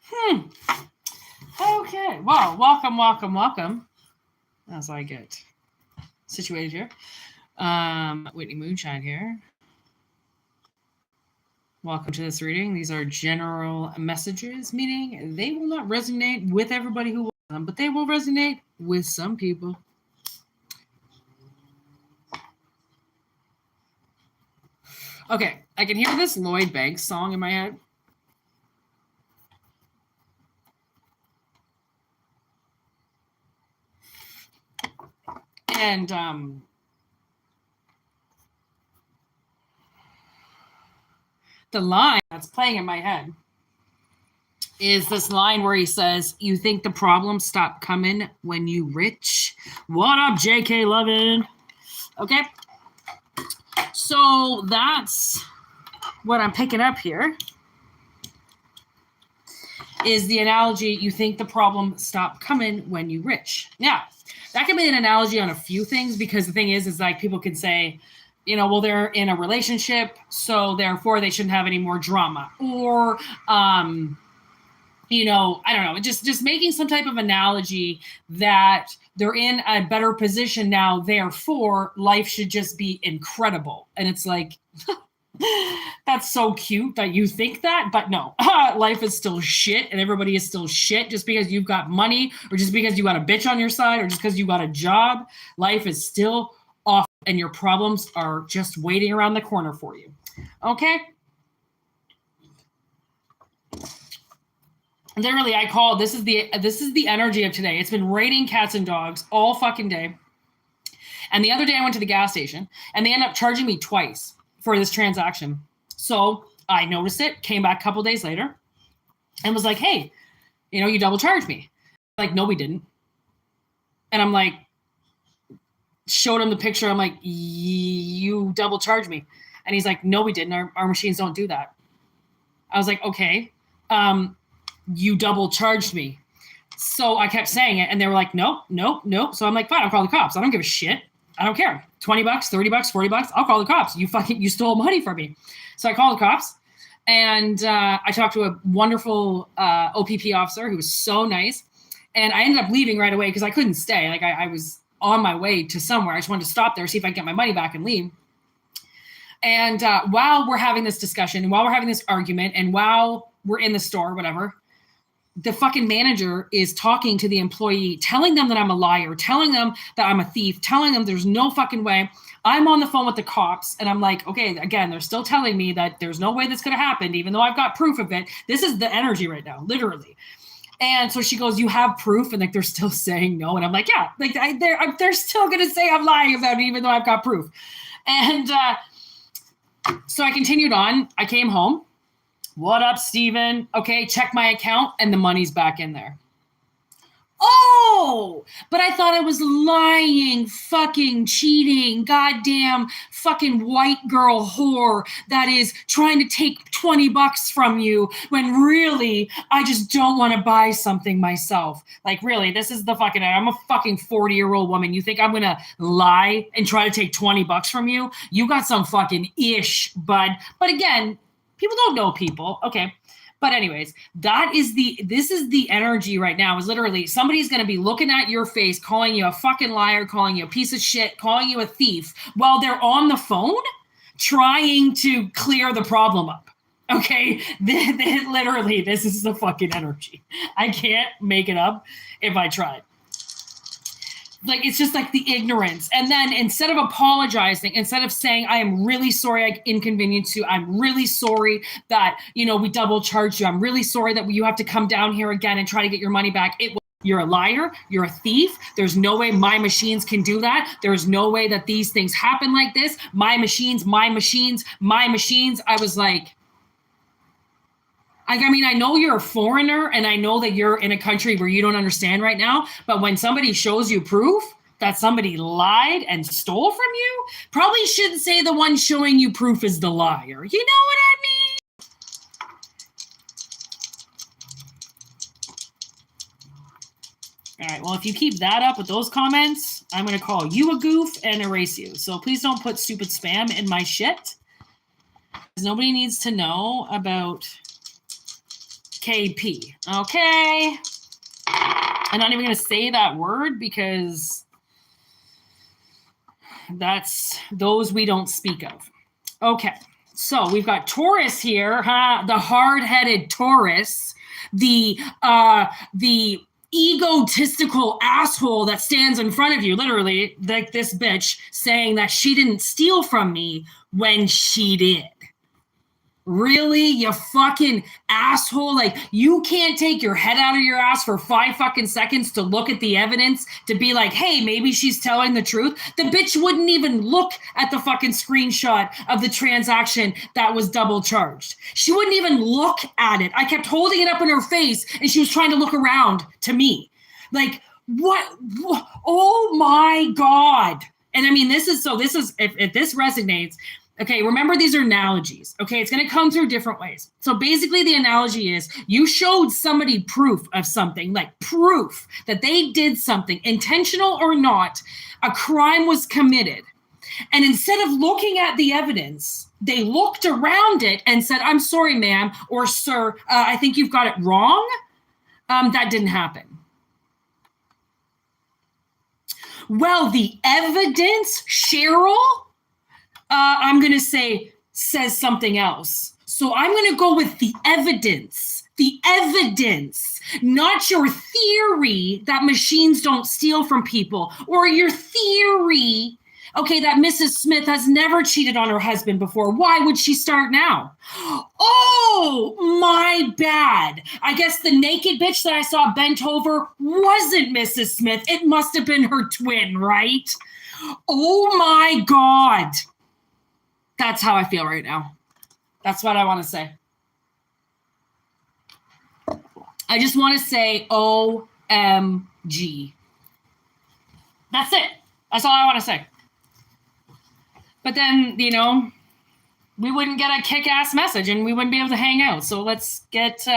Okay. Well, welcome. As I get situated here. Whitney Moonshine here. Welcome to this reading. These are general messages, meaning they will not resonate with everybody who wants them, but they will resonate with some people. Okay, I can hear this Lloyd Banks song in my head. And the line that's playing in my head is this line where he says, "You think the problems stop coming when you rich?" What up, JK Lovin'? Okay. So that's what I'm picking up here. Is the analogy, you think the problem stop coming when you rich. Now, that can be an analogy on a few things, because the thing is like people could say, well, they're in a relationship, so therefore they shouldn't have any more drama. Or, I don't know, just making some type of analogy that they're in a better position now, therefore life should just be incredible. And it's like, that's so cute that you think that, but no, life is still shit and everybody is still shit just because you've got money or just because you got a bitch on your side or just because you got a job. Life is still off and your problems are just waiting around the corner for you. Okay? Literally, I call this is the energy of today. It's been raining cats and dogs all fucking day. And the other day I went to the gas station and they ended up charging me twice for this transaction. So I noticed it, came back a couple days later and was like, hey, you double charged me. Like, no, we didn't. And I'm like, showed him the picture. I'm like, you double charged me. And he's like, no, we didn't. Our machines don't do that. I was like, okay, you double charged me. So I kept saying it and they were like, nope. So I'm like, fine, I'll call the cops. I don't give a shit. I don't care. $20, $30, $40. I'll call the cops. You stole money from me. So I called the cops and I talked to a wonderful OPP officer who was so nice. And I ended up leaving right away because I couldn't stay. Like I was on my way to somewhere. I just wanted to stop there, see if I could get my money back and leave. And while we're having this discussion and while we're having this argument and while we're in the store, whatever, the fucking manager is talking to the employee, telling them that I'm a liar, telling them that I'm a thief, telling them there's no fucking way. I'm on the phone with the cops and I'm like, okay, again, they're still telling me that there's no way this could have happened, even though I've got proof of it. This is the energy right now, literally. And so she goes, you have proof? And like, they're still saying no. And I'm like, yeah, like they're still going to say I'm lying about it, even though I've got proof. And so I continued on. I came home. What up, Steven? Okay, check my account and the money's back in there. Oh, but I thought I was lying, fucking cheating, goddamn fucking white girl whore that is trying to take $20 from you when really I just don't want to buy something myself. Like, really, this is the fucking, I'm a fucking 40-year-old woman. You think I'm going to lie and try to take $20 from you? You got some fucking ish, bud. But again, people don't know people. Okay. But anyways, this is the energy right now, is literally somebody's going to be looking at your face, calling you a fucking liar, calling you a piece of shit, calling you a thief while they're on the phone trying to clear the problem up. Okay. Literally, this is the fucking energy. I can't make it up if I tried. Like, it's just like the ignorance. And then instead of apologizing, instead of saying, I am really sorry I inconvenienced you, I'm really sorry that, we double charged you, I'm really sorry that you have to come down here again and try to get your money back. You're a liar. You're a thief. There's no way my machines can do that. There's no way that these things happen like this. My machines. I was like, I mean, I know you're a foreigner and I know that you're in a country where you don't understand right now, but when somebody shows you proof that somebody lied and stole from you, probably shouldn't say the one showing you proof is the liar. You know what I mean? All right, well, if you keep that up with those comments, I'm going to call you a goof and erase you. So please don't put stupid spam in my shit. Nobody needs to know about KP. Okay. I'm not even going to say that word because that's those we don't speak of. Okay. So we've got Taurus here, the hard-headed Taurus, the egotistical asshole that stands in front of you, literally, like this bitch, saying that she didn't steal from me when she did. Really? You fucking asshole. Like, you can't take your head out of your ass for 5 fucking seconds to look at the evidence to be like, hey, maybe she's telling the truth. The bitch wouldn't even look at the fucking screenshot of the transaction that was double charged. She wouldn't even look at it. I kept holding it up in her face and she was trying to look around to me. Like, what? Oh my God. And I mean, this is, if this resonates, okay, remember these are analogies. Okay, it's going to come through different ways. So basically the analogy is you showed somebody proof of something, like proof that they did something, intentional or not, a crime was committed. And instead of looking at the evidence, they looked around it and said, I'm sorry, ma'am, or sir, I think you've got it wrong. That didn't happen. Well, the evidence, Cheryl, I'm going to say says something else. So I'm going to go with the evidence, not your theory that machines don't steal from people, or your theory, okay, that Mrs. Smith has never cheated on her husband before. Why would she start now? Oh, my bad. I guess the naked bitch that I saw bent over wasn't Mrs. Smith. It must have been her twin, right? Oh my God. That's how I feel right now. That's what I want to say. I just want to say OMG. That's it. That's all I want to say. But then, you know, we wouldn't get a kick-ass message and we wouldn't be able to hang out. So let's get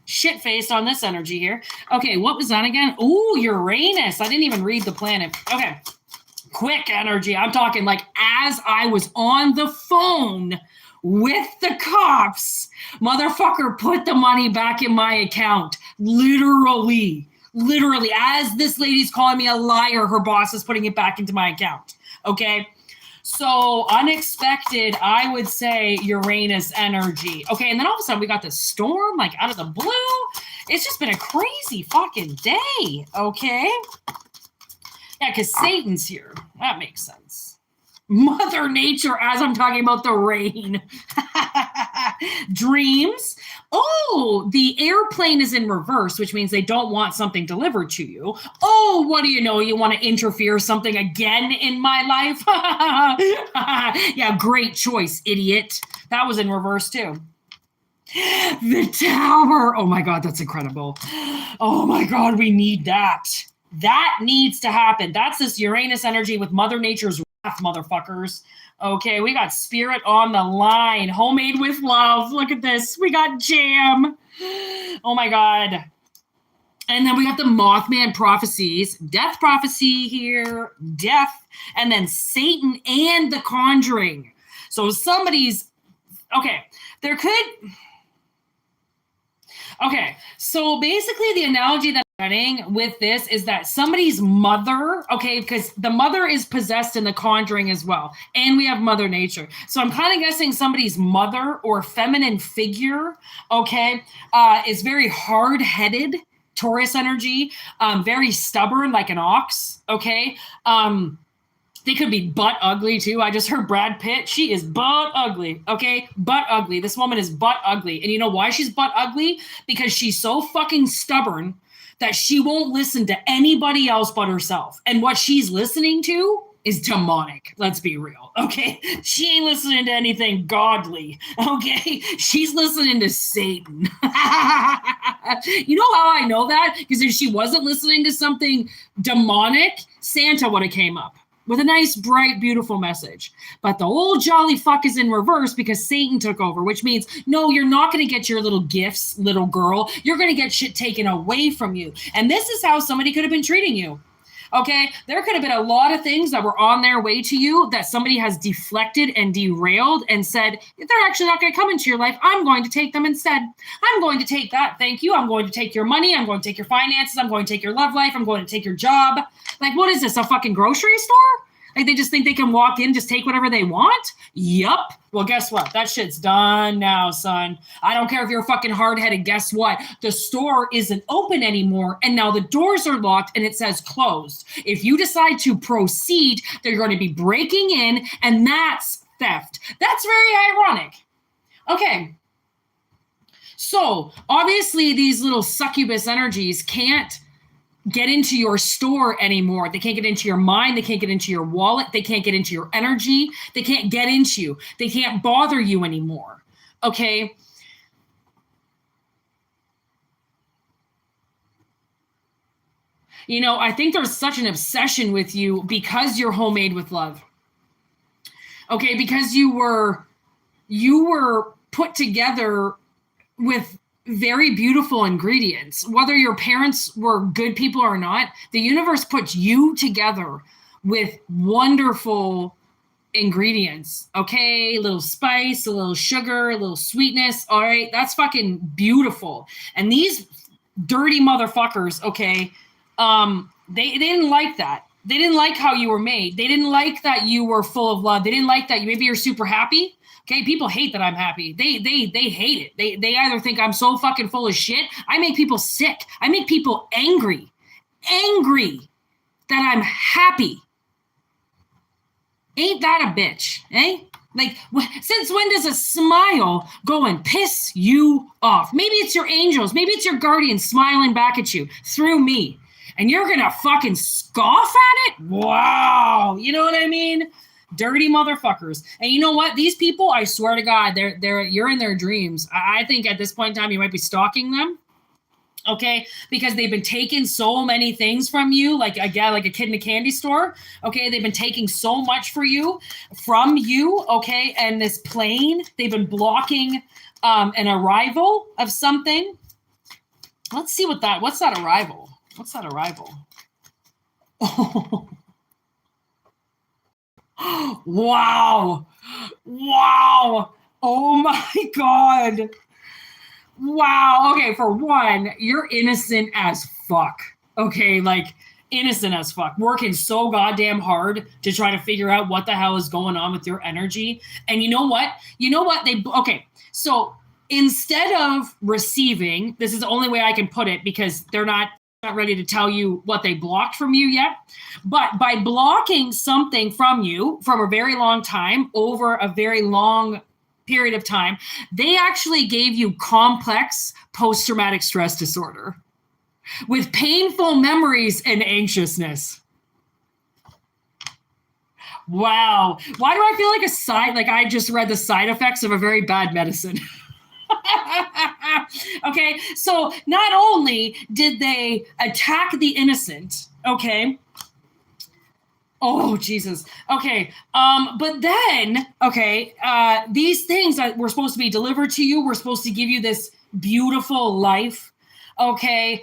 shit-faced on this energy here. Okay, what was that again? Ooh, Uranus. I didn't even read the planet. Okay. Quick energy. I'm talking like as I was on the phone with the cops, motherfucker put the money back in my account. Literally, as this lady's calling me a liar, her boss is putting it back into my account. Okay. So unexpected, I would say Uranus energy. Okay. And then all of a sudden we got this storm like out of the blue. It's just been a crazy fucking day. Okay. Yeah, because Satan's here. That makes sense. Mother Nature, as I'm talking about the rain. Dreams. Oh, the airplane is in reverse, which means they don't want something delivered to you. Oh, what do you know? You want to interfere something again in my life? Yeah, great choice, idiot. That was in reverse, too. The tower. Oh, my God, that's incredible. Oh, my God, we need that. That needs to happen. That's this Uranus energy with Mother Nature's wrath, motherfuckers. Okay, we got spirit on the line. Homemade with love. Look at this. We got jam. Oh my God. And then we got the Mothman prophecies. Death prophecy here. Death. And then Satan and the Conjuring. So somebody's... Okay, there could... Okay, so basically the analogy that I'm getting with this is that somebody's mother, okay, because the mother is possessed in the Conjuring as well, and we have Mother Nature. So I'm kind of guessing somebody's mother or feminine figure, okay, is very hard-headed, Taurus energy, very stubborn like an ox, okay? They could be butt ugly too. I just heard Brad Pitt. She is butt ugly. Okay. Butt ugly. This woman is butt ugly. And you know why she's butt ugly? Because she's so fucking stubborn that she won't listen to anybody else but herself. And what she's listening to is demonic. Let's be real. Okay. She ain't listening to anything godly. Okay. She's listening to Satan. You know how I know that? Because if she wasn't listening to something demonic, Santa would have came up with a nice, bright, beautiful message. But the old jolly fuck is in reverse because Satan took over, which means, no, you're not going to get your little gifts, little girl. You're going to get shit taken away from you. And this is how somebody could have been treating you. Okay, there could have been a lot of things that were on their way to you that somebody has deflected and derailed and said, they're actually not going to come into your life. I'm going to take them instead. I'm going to take that. Thank you. I'm going to take your money. I'm going to take your finances. I'm going to take your love life. I'm going to take your job. Like, what is this, a fucking grocery store? Like, they just think they can walk in, just take whatever they want? Yup. Well, guess what? That shit's done now, son. I don't care if you're fucking hard-headed. Guess what? The store isn't open anymore, and now the doors are locked, and it says closed. If you decide to proceed, they're going to be breaking in, and that's theft. That's very ironic. Okay. So, obviously, these little succubus energies can't get into your store anymore. They can't get into your mind. They can't get into your wallet. They can't get into your energy. They can't get into you. They can't bother you anymore. Okay. You know, I think there's such an obsession with you because you're homemade with love. Okay. Because you were put together with very beautiful ingredients. Whether your parents were good people or not, the universe puts you together with wonderful ingredients. Okay, a little spice, a little sugar, a little sweetness. All right, that's fucking beautiful. And these dirty motherfuckers, okay, they didn't like that. They didn't like how you were made. They didn't like that you were full of love. They didn't like that maybe you're super happy. Okay, people hate that I'm happy. They hate it. They either think I'm so fucking full of shit. I make people sick. I make people angry that I'm happy. Ain't that a bitch, eh? Like, since when does a smile go and piss you off? Maybe it's your angels. Maybe it's your guardian smiling back at you through me. And you're gonna fucking scoff at it? Wow. You know what I mean? Dirty motherfuckers. And you know what? These people, I swear to God, you're in their dreams. I think at this point in time, you might be stalking them. Okay, because they've been taking so many things from you, like a kid in a candy store. Okay, they've been taking so much from you. Okay, and this plane, they've been blocking an arrival of something. Let's see what's that arrival? What's that arrival? Oh. Wow. Oh my God. Wow. Okay, for one, you're innocent as fuck. Okay, like innocent as fuck. Working so goddamn hard to try to figure out what the hell is going on with your energy. And you know what? So instead of receiving, this is the only way I can put it because they're not ready to tell you what they blocked from you yet. But by blocking something from you from a very long time, over a very long period of time, they actually gave you complex post-traumatic stress disorder with painful memories and anxiousness. Wow. Why do I feel like I just read the side effects of a very bad medicine? Okay, so not only did they attack the innocent, okay, oh Jesus, okay, but then, okay, these things that were supposed to be delivered to you were supposed to give you this beautiful life, okay,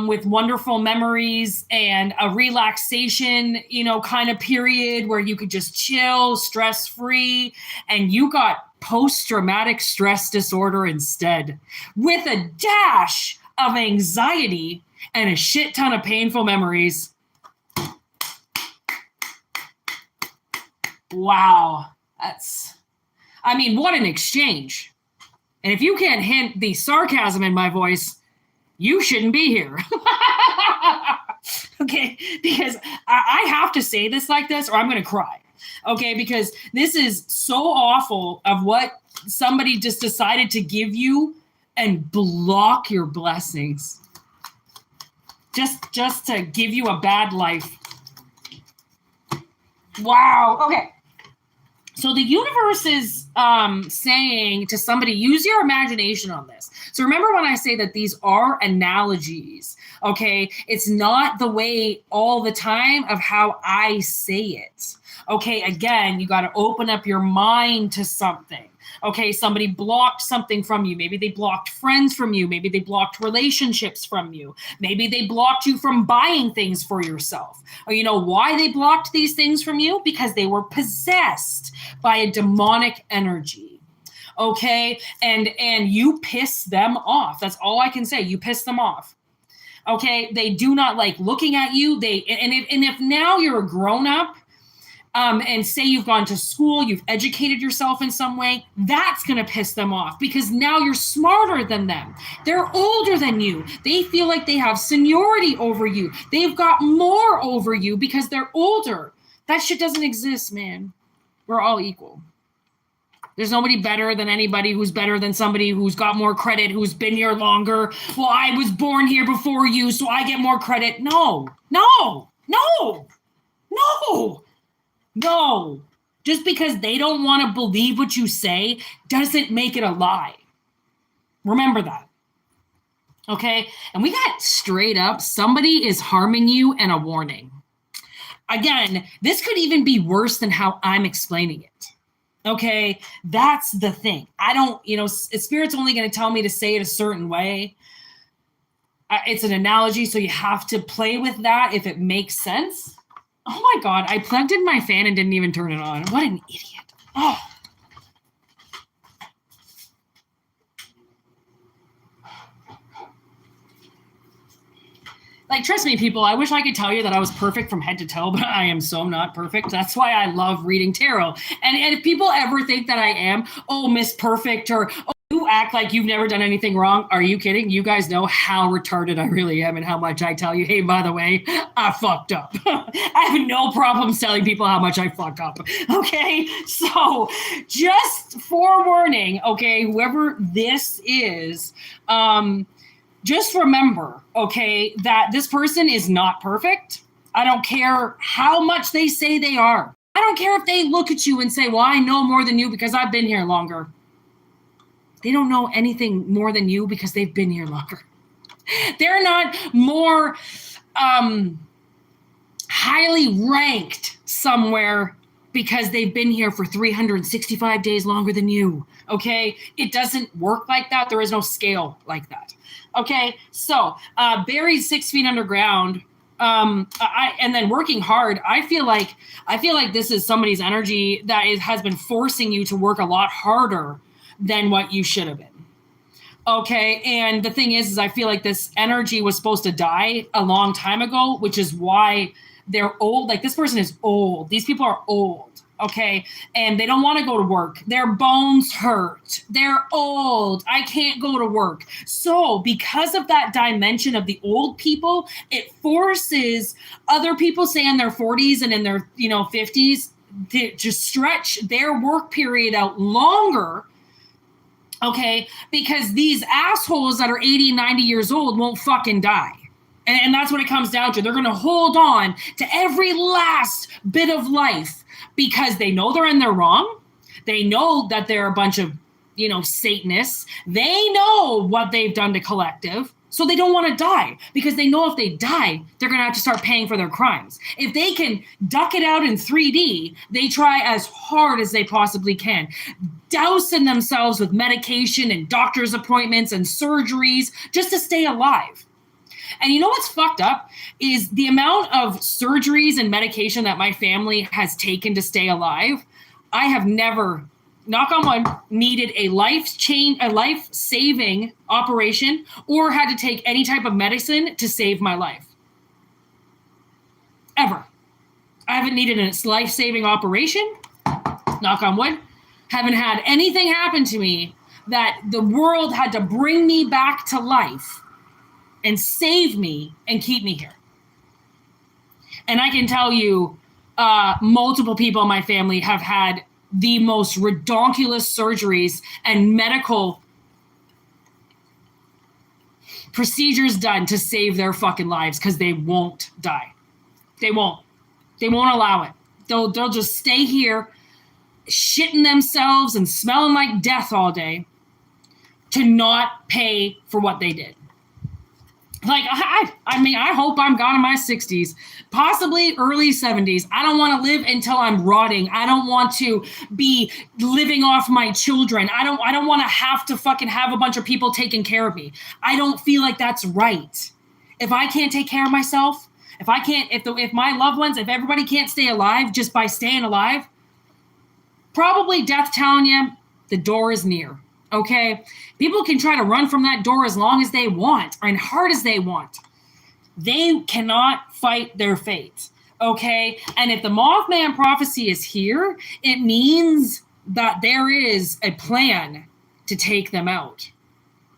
with wonderful memories and a relaxation, kind of period where you could just chill, stress-free, and you got post-traumatic stress disorder instead, with a dash of anxiety and a shit ton of painful memories. Wow. What an exchange. And if you can't hint the sarcasm in my voice, you shouldn't be here. Okay, because I have to say this like this or I'm going to cry. Okay, because this is so awful of what somebody just decided to give you and block your blessings. Just to give you a bad life. Wow. Okay. So the universe is saying to somebody, use your imagination on this. So remember when I say that these are analogies, okay? It's not the way all the time of how I say it. Okay, again, you got to open up your mind to something. Okay, somebody blocked something from you. Maybe they blocked friends from you. Maybe they blocked relationships from you. Maybe they blocked you from buying things for yourself. Or you know why they blocked these things from you? Because they were possessed by a demonic energy. Okay, and you piss them off. That's all I can say. You piss them off. Okay, they do not like looking at you. If now you're a grown up, and say you've gone to school, you've educated yourself in some way, that's going to piss them off because now you're smarter than them. They're older than you. They feel like they have seniority over you. They've got more over you because they're older. That shit doesn't exist, man. We're all equal. There's nobody better than anybody who's better than somebody who's got more credit, who's been here longer. Well, I was born here before you, so I get more credit. No. No, just because they don't want to believe what you say doesn't make it a lie. Remember that. Okay? And we got straight up, somebody is harming you and a warning. Again, this could even be worse than how I'm explaining it. Okay? That's the thing. I don't, Spirit's only going to tell me to say it a certain way. It's an analogy, so you have to play with that if it makes sense. Oh my God, I plugged in my fan and didn't even turn it on. What an idiot. Oh. Like, trust me, people, I wish I could tell you that I was perfect from head to toe, but I am so not perfect. That's why I love reading tarot. And if people ever think that I am, oh, Miss Perfect, or oh, you act like you've never done anything wrong. Are you kidding? You guys know how retarded I really am and how much I tell you, hey, by the way, I fucked up. I have no problems telling people how much I fuck up. Okay? So just forewarning, okay, whoever this is, just remember, okay, that this person is not perfect. I don't care how much they say they are. I don't care if they look at you and say, well, I know more than you because I've been here longer. They don't know anything more than you because they've been here longer. They're not more highly ranked somewhere because they've been here for 365 days longer than you. Okay? It doesn't work like that. There is no scale like that. Okay? So, buried 6 feet underground, and then working hard, I feel like this is somebody's energy that has been forcing you to work a lot harder than what you should have been. Okay, and the thing is I feel like this energy was supposed to die a long time ago, which is why they're old. Like, this person is old. These people are old, okay? And they don't want to go to work. Their bones hurt. They're old. I can't go to work. So because of that dimension of the old people, it forces other people, say in their 40s and in their 50s, to stretch their work period out longer. Okay, because these assholes that are 80, 90 years old won't fucking die. And that's what it comes down to. They're going to hold on to every last bit of life because they know they're in their wrong. They know that they're a bunch of, Satanists. They know what they've done to collective. So they don't want to die because they know if they die, they're going to have to start paying for their crimes. If they can duck it out in 3D, they try as hard as they possibly can, dousing themselves with medication and doctor's appointments and surgeries just to stay alive. And you know what's fucked up is the amount of surgeries and medication that my family has taken to stay alive. I have never, knock on wood, needed a life-saving operation or had to take any type of medicine to save my life. Ever. I haven't needed a life-saving operation, knock on wood. Haven't had anything happen to me that the world had to bring me back to life and save me and keep me here. And I can tell you, multiple people in my family have had the most redonkulous surgeries and medical procedures done to save their fucking lives because they won't die. They won't allow it. They'll just stay here shitting themselves and smelling like death all day to not pay for what they did. Like, I mean, I hope I'm gone in my 60s, possibly early 70s. I don't want to live until I'm rotting. I don't want to be living off my children. I don't want to have to fucking have a bunch of people taking care of me. I don't feel like that's right. If I can't take care of myself, if my loved ones, if everybody can't stay alive just by staying alive, probably death telling you the door is near. Okay, people can try to run from that door as long as they want and hard as they want. They cannot fight their fate. Okay, and if the Mothman prophecy is here, it means that there is a plan to take them out.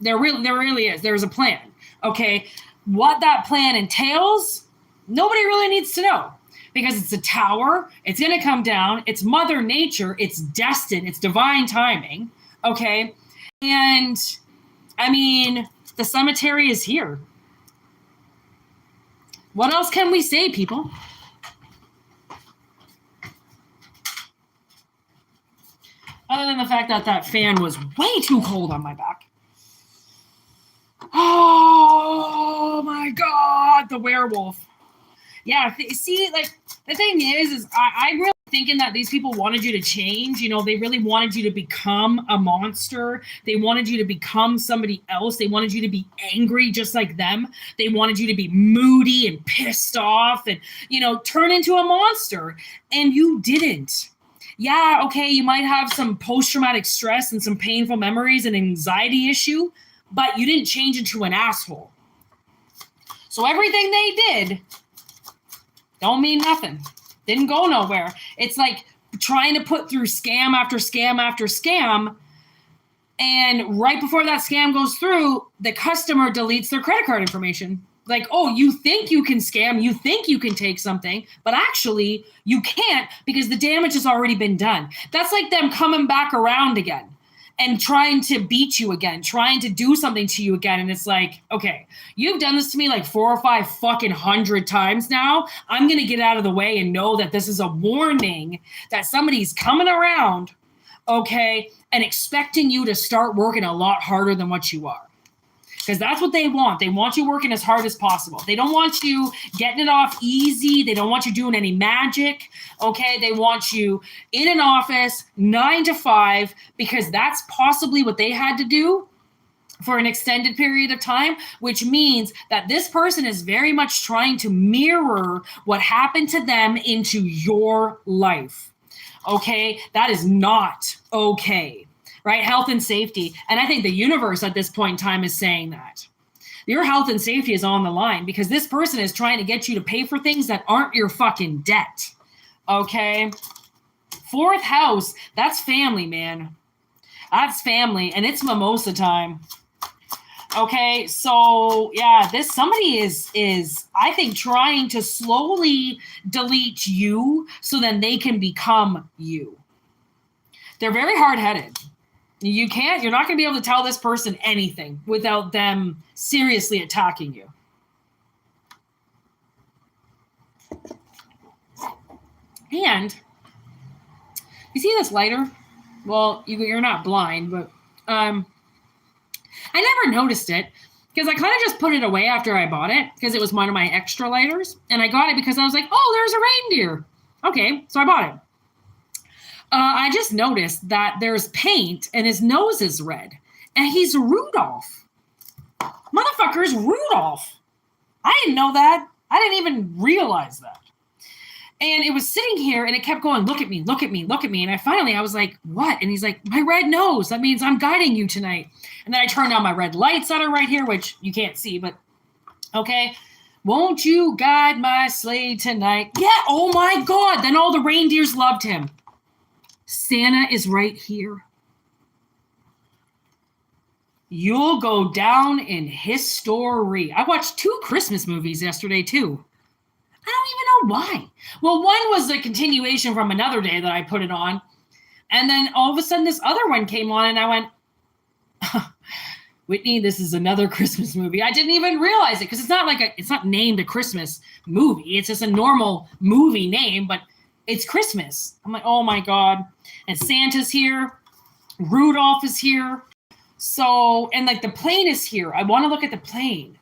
There really is. There's a plan. Okay, what that plan entails, nobody really needs to know. Because it's a tower, it's going to come down, it's Mother Nature, it's destined, it's divine timing. Okay. And I mean, the cemetery is here. What else can we say, people? Other than the fact that that fan was way too cold on my back. Oh my God, the werewolf. Yeah, see, like, the thing is I'm really thinking that these people wanted you to change. You know, they really wanted you to become a monster. They wanted you to become somebody else. They wanted you to be angry just like them. They wanted you to be moody and pissed off and, you know, turn into a monster. And you didn't. Yeah, okay, you might have some post-traumatic stress and some painful memories and anxiety issue, but you didn't change into an asshole. So everything they did don't mean nothing. Didn't go nowhere. It's like trying to put through scam after scam after scam. And right before that scam goes through, the customer deletes their credit card information. Like, oh, you think you can scam, you think you can take something, but actually you can't because the damage has already been done. That's like them coming back around again and trying to beat you again, trying to do something to you again. And it's like, okay, you've done this to me like 4 or 5 fucking 100 times now. I'm going to get out of the way and know that this is a warning that somebody's coming around, okay, and expecting you to start working a lot harder than what you are. Because that's what they want. They want you working as hard as possible. They don't want you getting it off easy. They don't want you doing any magic. Okay, they want you in an office 9 to 5 because that's possibly what they had to do for an extended period of time, which means that this person is very much trying to mirror what happened to them into your life. Okay, that is not okay. Right? Health and safety. And I think the universe at this point in time is saying that. Your health and safety is on the line because this person is trying to get you to pay for things that aren't your fucking debt. Okay? 4th house, that's family, man. That's family. And it's mimosa time. Okay, so yeah, somebody is I think trying to slowly delete you so then they can become you. They're very hard-headed. You're not going to be able to tell this person anything without them seriously attacking you. And you see this lighter? Well, you're not blind, but I never noticed it because I kind of just put it away after I bought it because it was one of my extra lighters. And I got it because I was like, oh, there's a reindeer. Okay, so I bought it. I just noticed that there's paint and his nose is red. And he's Rudolph. Motherfucker's Rudolph. I didn't know that. I didn't even realize that. And it was sitting here and it kept going, look at me, look at me, look at me. And I was like, what? And he's like, my red nose. That means I'm guiding you tonight. And then I turned on my red lights that are right here, which you can't see, but okay. Won't you guide my sleigh tonight? Yeah, oh my God. Then all the reindeers loved him. Santa is right here. You'll go down in history. I watched 2 Christmas movies yesterday, too. I don't even know why. Well, one was a continuation from another day that I put it on. And then all of a sudden this other one came on and I went, Whitney, this is another Christmas movie. I didn't even realize it because it's not named a Christmas movie. It's just a normal movie name, but it's Christmas. I'm like, oh my God. And Santa's here. Rudolph is here. So, and like the plane is here. I want to look at the plane.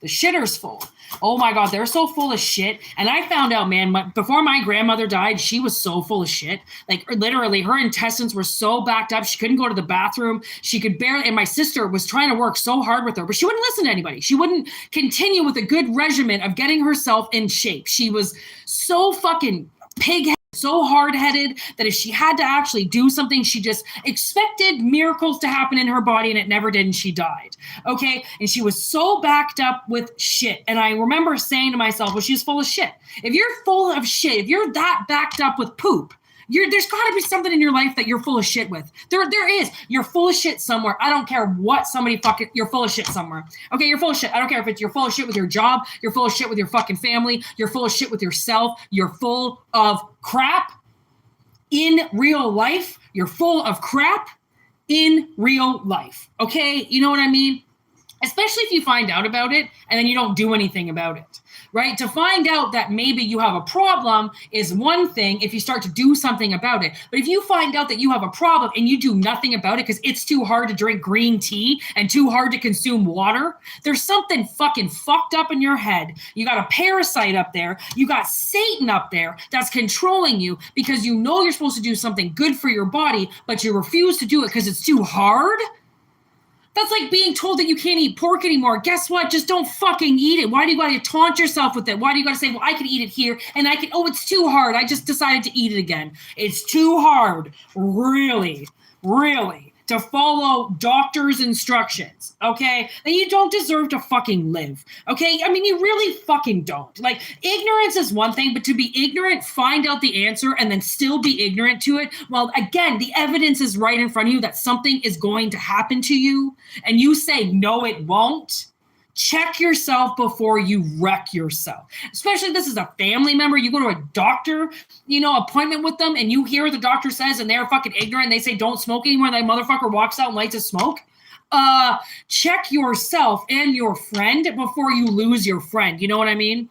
The shitter's full. Oh my God, they're so full of shit. And I found out, man, before my grandmother died, she was so full of shit. Like literally, her intestines were so backed up. She couldn't go to the bathroom. She could barely, and my sister was trying to work so hard with her, but she wouldn't listen to anybody. She wouldn't continue with a good regimen of getting herself in shape. She was so fucking pig-headed, so hard-headed that if she had to actually do something, she just expected miracles to happen in her body, and it never did, and she died. Okay? And she was so backed up with shit. And I remember saying to myself, well, she's full of shit. If you're full of shit, if you're that backed up with poop, there's got to be something in your life that you're full of shit with. There is. You're full of shit somewhere. I don't care what somebody fucking, you're full of shit somewhere. Okay, you're full of shit. I don't care if it's you're full of shit with your job. You're full of shit with your fucking family. You're full of shit with yourself. You're full of crap in real life. You're full of crap in real life. Okay, you know what I mean? Especially if you find out about it and then you don't do anything about it. Right? To find out that maybe you have a problem is one thing if you start to do something about it. But if you find out that you have a problem and you do nothing about it because it's too hard to drink green tea and too hard to consume water, there's something fucking fucked up in your head. You got a parasite up there. You got Satan up there that's controlling you because you know you're supposed to do something good for your body, but you refuse to do it because it's too hard. That's like being told that you can't eat pork anymore. Guess what? Just don't fucking eat it. Why do you got to taunt yourself with it? Why do you got to say, well, I can eat it here and I can, oh, it's too hard. I just decided to eat it again. It's too hard. Really, really. To follow doctor's instructions, okay? Then you don't deserve to fucking live, okay? I mean, you really fucking don't. Like, ignorance is one thing, but to be ignorant, find out the answer, and then still be ignorant to it, well, again, the evidence is right in front of you that something is going to happen to you, and you say, no, it won't. Check yourself before you wreck yourself. Especially if this is a family member. You go to a doctor, appointment with them, and you hear what the doctor says, and they're fucking ignorant. They say don't smoke anymore. And that motherfucker walks out and lights a smoke. Check yourself and your friend before you lose your friend. You know what I mean?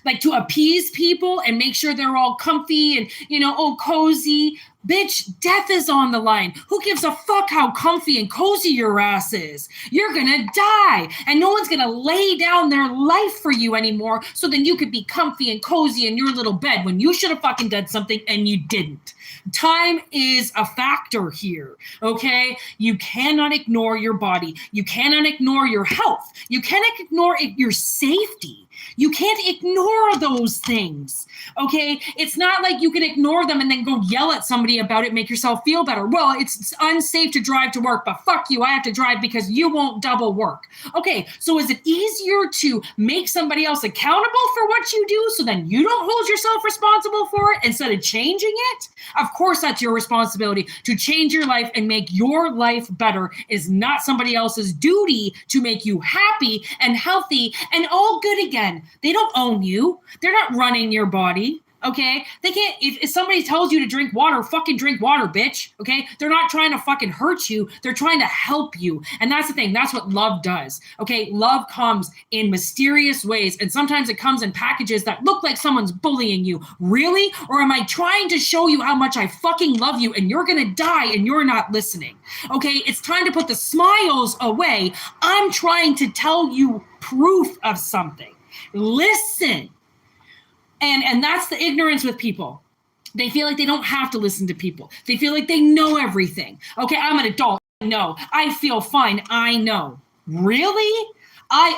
Like to appease people and make sure they're all comfy and, cozy. Bitch, death is on the line. Who gives a fuck how comfy and cozy your ass is? You're gonna die, and no one's gonna lay down their life for you anymore so then you could be comfy and cozy in your little bed when you should have fucking done something and you didn't. Time is a factor here, okay? You cannot ignore your body. You cannot ignore your health. You cannot ignore your safety. You can't ignore those things, okay? It's not like you can ignore them and then go yell at somebody about it, make yourself feel better. Well, it's unsafe to drive to work, but fuck you, I have to drive because you won't double work. Okay, so is it easier to make somebody else accountable for what you do so then you don't hold yourself responsible for it instead of changing it? Of course, that's your responsibility. To change your life and make your life better is not somebody else's duty to make you happy and healthy and all good again. They don't own you. They're not running your body. Okay? They can't, if somebody tells you to drink water, fucking drink water, bitch. Okay? They're not trying to fucking hurt you. They're trying to help you. And that's the thing. That's what love does. Okay? Love comes in mysterious ways. And sometimes it comes in packages that look like someone's bullying you. Really? Or am I trying to show you how much I fucking love you and you're going to die and you're not listening? Okay? It's time to put the smiles away. I'm trying to tell you proof of something. Listen. And that's the ignorance with people. They feel like they don't have to listen to people. They feel like they know everything. Okay, I'm an adult. I know. I feel fine. I know. Really?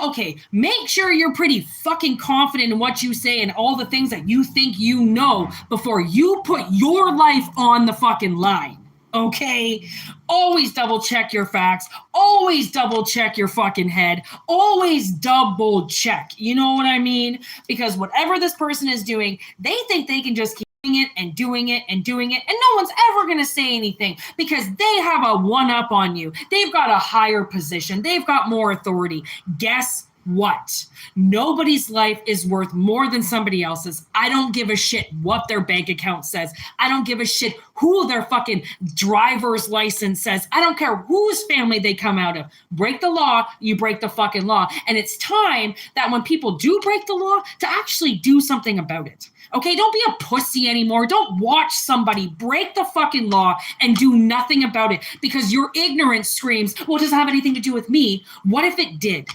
Okay, make sure you're pretty fucking confident in what you say and all the things that you think you know before you put your life on the fucking line. Okay, always double check your facts. Always double check your fucking head. Always double check. You know what I mean? Because whatever this person is doing, they think they can just keep doing it and doing it and doing it. And no one's ever going to say anything because they have a one up on you. They've got a higher position. They've got more authority. Guess what? Nobody's life is worth more than somebody else's. I don't give a shit what their bank account says. I don't give a shit who their fucking driver's license says. I don't care whose family they come out of. Break the law, you break the fucking law. And it's time that when people do break the law, to actually do something about it. Okay, don't be a pussy anymore. Don't watch somebody break the fucking law and do nothing about it because your ignorance screams, well, it doesn't have anything to do with me. What if it did?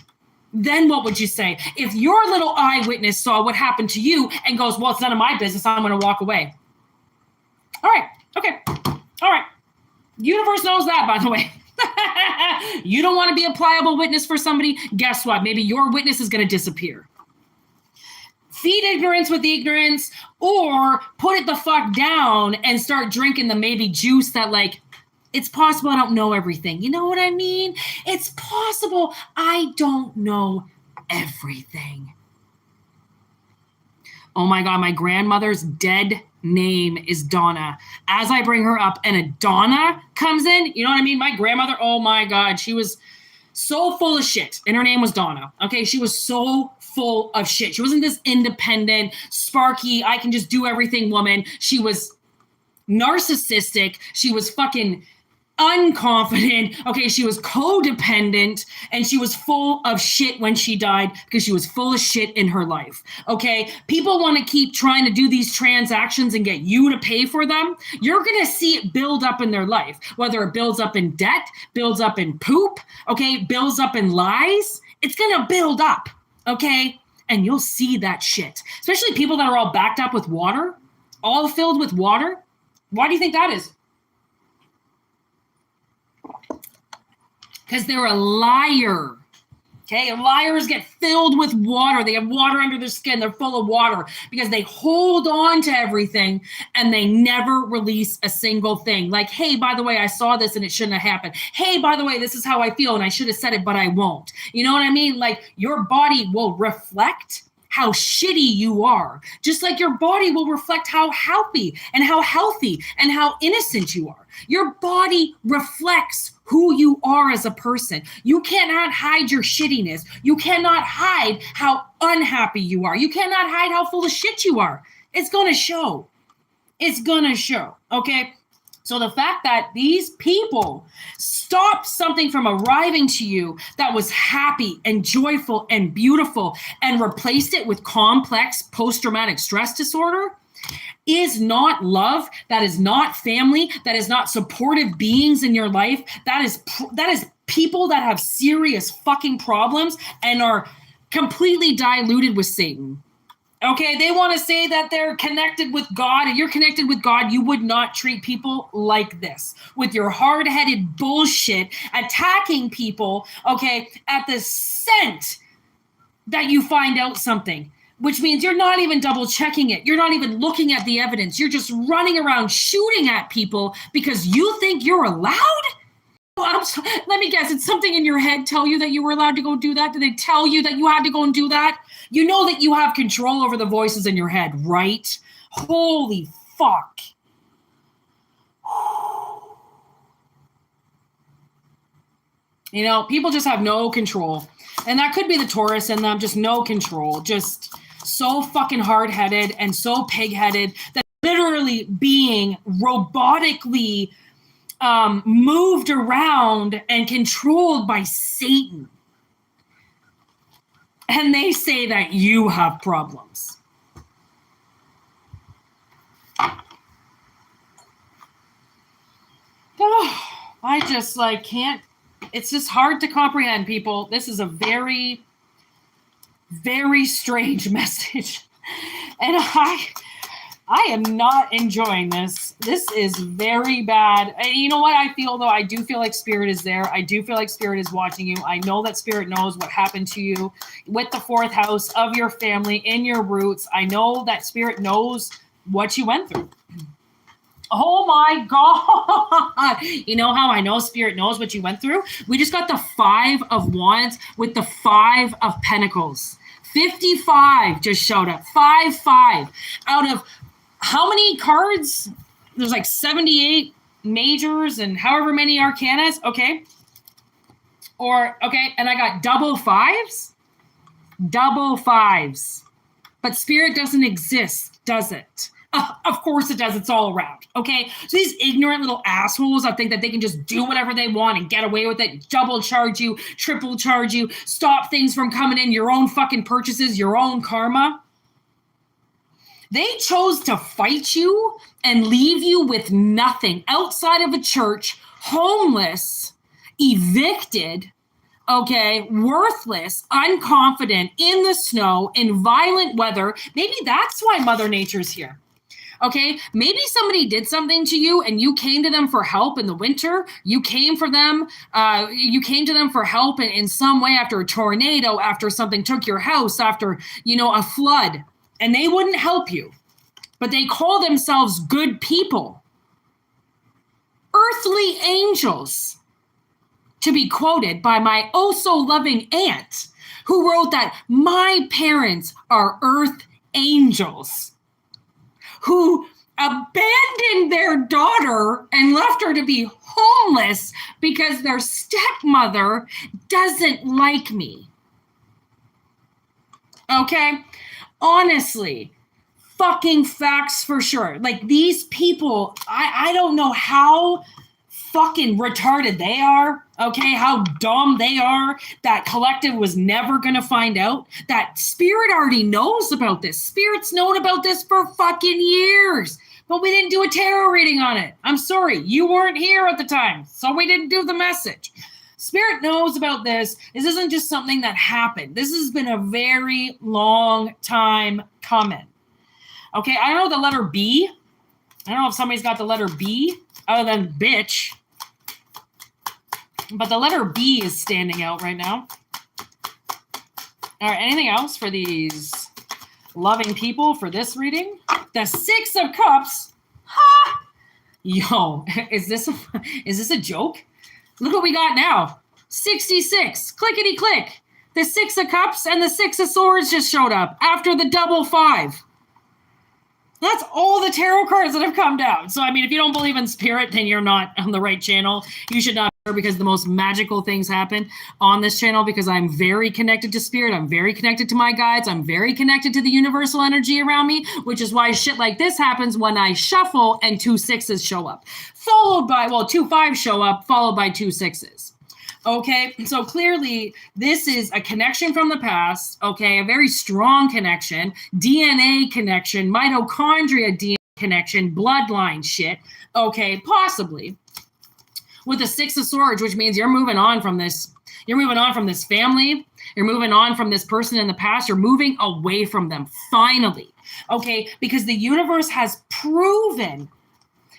Then what would you say? If your little eyewitness saw what happened to you and goes, well, it's none of my business, I'm going to walk away. All right. Okay. All right. Universe knows that, by the way. You don't want to be a pliable witness for somebody? Guess what? Maybe your witness is going to disappear. Feed ignorance with ignorance, or put it the fuck down and start drinking the maybe juice that, like, it's possible I don't know everything. You know what I mean? It's possible I don't know everything. Oh my God, my grandmother's dead name is Donna. As I bring her up and a Donna comes in, you know what I mean? My grandmother, oh my God, she was so full of shit. And her name was Donna. Okay, she was so full of shit. She wasn't this independent, sparky, I can just do everything woman. She was narcissistic. She was fucking unconfident. Okay, she was codependent, and she was full of shit when she died because she was full of shit in her life. Okay, people want to keep trying to do these transactions and get you to pay for them. You're going to see it build up in their life, whether it builds up in debt, builds up in poop, okay, builds up in lies. It's going to build up, okay? And you'll see that shit, especially people that are all backed up with water, all filled with water. Why do you think that is? Because they're a liar. Okay, liars get filled with water. They have water under their skin. They're full of water because they hold on to everything and they never release a single thing. Like, hey, by the way, I saw this and it shouldn't have happened. Hey, by the way, this is how I feel and I should have said it, but I won't. You know what I mean? Like, your body will reflect how shitty you are, just like your body will reflect how happy and how healthy and how innocent you are. Your body reflects who you are as a person. You cannot hide your shittiness. You cannot hide how unhappy you are. You cannot hide how full of shit you are. It's going to show. It's going to show. Okay. So the fact that these people stopped something from arriving to you that was happy and joyful and beautiful and replaced it with complex post-traumatic stress disorder is not love. That is not family. That is not supportive beings in your life. That is people that have serious fucking problems and are completely diluted with Satan. Okay, they want to say that they're connected with God and you're connected with God. You would not treat people like this with your hard-headed bullshit, attacking people, okay, at the cent that you find out something, which means you're not even double checking it. You're not even looking at the evidence. You're just running around shooting at people because you think you're allowed? Let me guess, did something in your head tell you that you were allowed to go do that? Did they tell you that you had to go and do that? You know that you have control over the voices in your head, right? Holy fuck. You know, people just have no control. And that could be the Taurus in them, just no control. Just so fucking hard-headed and so pig-headed that literally being robotically moved around and controlled by Satan. And they say that you have problems. Oh, I just can't. It's just hard to comprehend, people. This is a very, very strange message. And I am not enjoying this. This is very bad. And you know what I feel, though? I do feel like Spirit is there. I do feel like Spirit is watching you. I know that Spirit knows what happened to you with the fourth house of your family, in your roots. I know that Spirit knows what you went through. Oh my God. You know how I know Spirit knows what you went through? We just got the 5 of Wands with the 5 of Pentacles. 55 just showed up. 5. Out of how many cards? There's 78 majors and however many arcanas. Okay. And I got double 5s. Double fives. But spirit doesn't exist, does it? Of course it does. It's all around. Okay. So these ignorant little assholes, I think that they can just do whatever they want and get away with it. Double charge you, triple charge you, stop things from coming in, your own fucking purchases, your own karma. They chose to fight you and leave you with nothing outside of a church, homeless, evicted, okay, worthless, unconfident, in the snow, in violent weather. Maybe that's why Mother Nature's here. Okay, maybe somebody did something to you and you came to them for help in the winter. You came to them for help in some way after a tornado, after something took your house, after, a flood, and they wouldn't help you. But they call themselves good people. Earthly angels, to be quoted by my oh-so-loving aunt, who wrote that my parents are earth angels, who abandoned their daughter and left her to be homeless because their stepmother doesn't like me. Okay? Honestly, fucking facts for sure. Like, these people, I don't know how fucking retarded they are, okay, how dumb they are. That collective was never gonna find out. That spirit already knows about this. Spirit's known about this for fucking years, but we didn't do a tarot reading on it. I'm sorry, you weren't here at the time, so we didn't do the message. Spirit knows about this. This isn't just something that happened. This has been a very long time coming. Okay, I don't know the letter B. I don't know if somebody's got the letter B other than bitch. But the letter B is standing out right now. All right, anything else for these loving people for this reading? The Six of Cups. Ha! Yo, is this a joke? Look what we got now. 66. Clickety click. The Six of Cups and the Six of Swords just showed up after the double five. That's all the tarot cards that have come down. So, I mean, if you don't believe in spirit, then you're not on the right channel. You should not, because the most magical things happen on this channel, because I'm very connected to spirit. I'm very connected to my guides. I'm very connected to the universal energy around me, which is why shit like this happens when I shuffle and 2 6s show up. Followed by, 2 5s show up, followed by 2 6s. Okay, so clearly this is a connection from the past, okay, a very strong connection, DNA connection, mitochondria DNA connection, bloodline shit, okay, possibly. With the Six of Swords, which means you're moving on from this. You're moving on from this family. You're moving on from this person in the past. You're moving away from them, finally, okay, because the universe has proven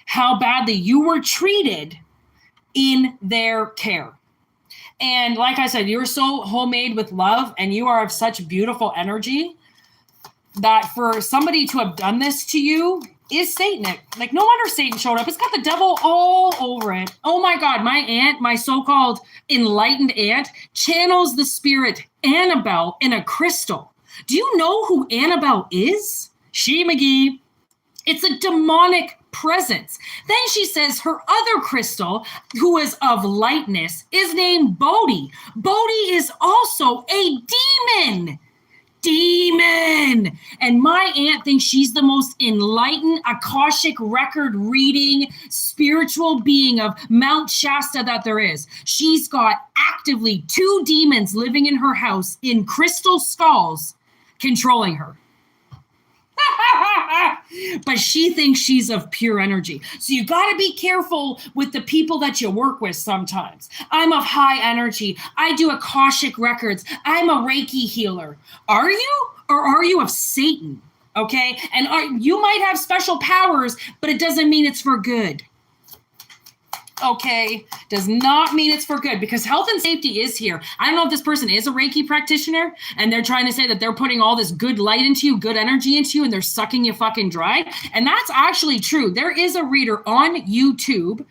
how badly you were treated in their care. And like I said, you're so homemade with love and you are of such beautiful energy that for somebody to have done this to you is Satanic. Like, no wonder Satan showed up. It's got the devil all over it. Oh my God, my aunt, my so-called enlightened aunt, channels the spirit Annabelle in a crystal. Do you know who Annabelle is? She McGee. It's a demonic presence. Then she says her other crystal, who is of lightness, is named Bodhi. Bodhi is also a demon. And my aunt thinks she's the most enlightened Akashic record reading spiritual being of Mount Shasta that there is. She's got actively 2 demons living in her house in crystal skulls controlling her. But she thinks she's of pure energy. So you got to be careful with the people that you work with sometimes. I'm of high energy. I do Akashic records. I'm a Reiki healer. Are you? Or are you of Satan? Okay? And you might have special powers, but it doesn't mean it's for good. Okay, does not mean it's for good, because health and safety is here. I don't know if this person is a Reiki practitioner and they're trying to say that they're putting all this good light into you, good energy into you, and they're sucking you fucking dry. And that's actually true. There is a reader on YouTube.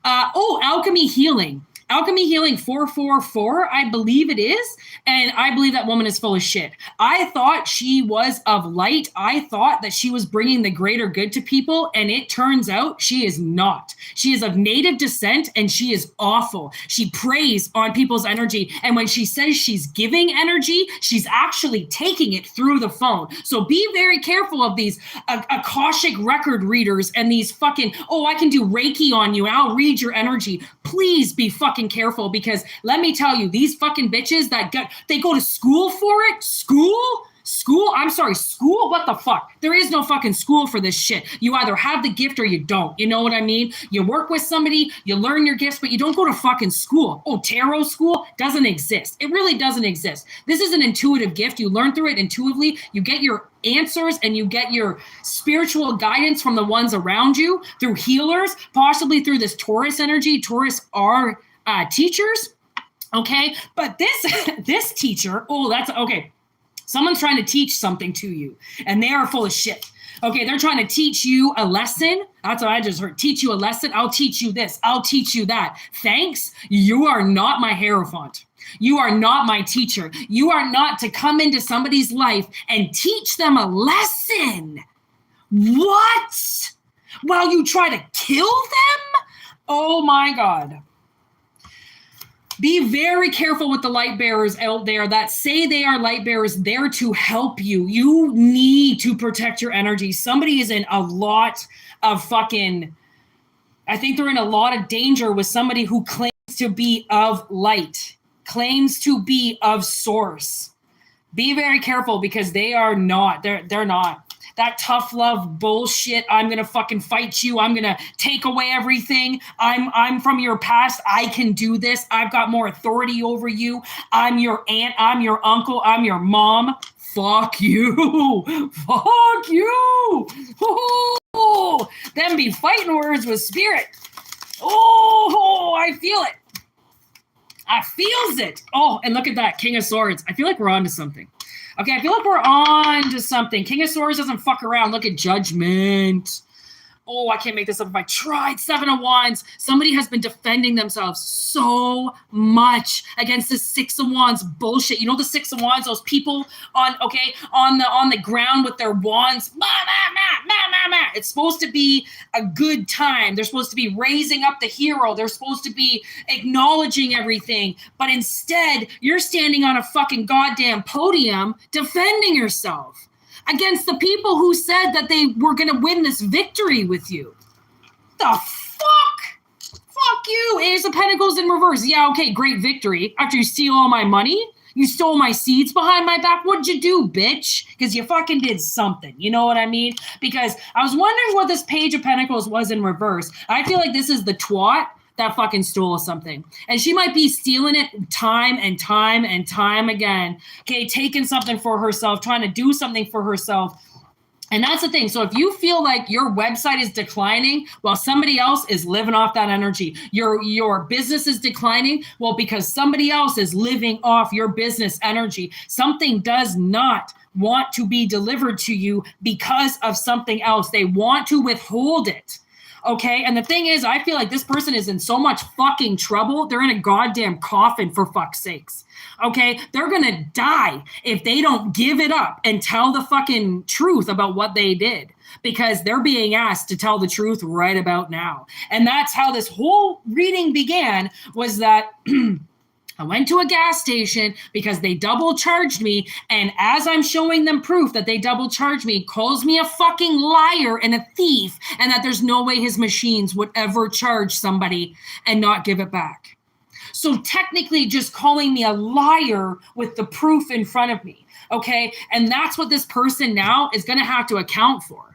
Alchemy Healing. Alchemy Healing 444, I believe it is. And I believe that woman is full of shit. I thought she was of light. I thought that she was bringing the greater good to people. And it turns out she is not. She is of native descent and she is awful. She preys on people's energy. And when she says she's giving energy, she's actually taking it through the phone. So be very careful of these Akashic record readers and these fucking, oh, I can do Reiki on you and I'll read your energy. Please be fucking careful, because let me tell you, these fucking bitches that they go to school for it. School? I'm sorry, school? What the fuck? There is no fucking school for this shit. You either have the gift or you don't. You know what I mean? You work with somebody, you learn your gifts, but you don't go to fucking school. Oh, tarot school doesn't exist. It really doesn't exist. This is an intuitive gift. You learn through it intuitively. You get your answers and you get your spiritual guidance from the ones around you, through healers, possibly through this Taurus energy. Taurus are teachers. Okay. But this teacher, oh, that's okay. Someone's trying to teach something to you and they are full of shit. Okay, they're trying to teach you a lesson. That's what I just heard. Teach you a lesson. I'll teach you this. I'll teach you that. Thanks. You are not my Hierophant. You are not my teacher. You are not to come into somebody's life and teach them a lesson. What? While you try to kill them? Oh my God. Be very careful with the light bearers out there that say they are light bearers there to help you. You need to protect your energy. Somebody is in a lot of fucking, I think they're in a lot of danger with somebody who claims to be of light, claims to be of source. Be very careful, because they are not. They're not. That tough love bullshit. I'm going to fucking fight you. I'm going to take away everything. I'm from your past. I can do this. I've got more authority over you. I'm your aunt. I'm your uncle. I'm your mom. Fuck you. Fuck you. Oh, them be fighting words with spirit. Oh, I feel it. I feels it. Oh, and look at that. King of Swords. I feel like we're on to something. Okay, I feel like we're on to something. King of Swords doesn't fuck around. Look at Judgment. Oh, I can't make this up if I tried. 7 of Wands. Somebody has been defending themselves so much against the 6 of Wands bullshit. You know the 6 of Wands, those people on the ground with their wands. It's supposed to be a good time. They're supposed to be raising up the hero. They're supposed to be acknowledging everything. But instead, you're standing on a fucking goddamn podium defending yourself against the people who said that they were going to win this victory with you. The fuck? Fuck you. Ace of Pentacles in reverse. Yeah, okay, great victory. After you steal all my money, you stole my seeds behind my back. What'd you do, bitch? Because you fucking did something. You know what I mean? Because I was wondering what this Page of Pentacles was in reverse. I feel like this is the twat that fucking stole something. And she might be stealing it time and time and time again. Okay, taking something for herself, trying to do something for herself. And that's the thing. So if you feel like your website is declining while somebody else is living off that energy, your business is declining, well, because somebody else is living off your business energy. Something does not want to be delivered to you because of something else. They want to withhold it. Okay, and the thing is, I feel like this person is in so much fucking trouble. They're in a goddamn coffin, for fuck's sakes. Okay, they're gonna die if they don't give it up and tell the fucking truth about what they did, because they're being asked to tell the truth right about now. And that's how this whole reading began, was that I went to a gas station because they double charged me. And as I'm showing them proof that they double charged me, calls me a fucking liar and a thief, and that there's no way his machines would ever charge somebody and not give it back. So technically just calling me a liar with the proof in front of me. Okay. And that's what this person now is going to have to account for.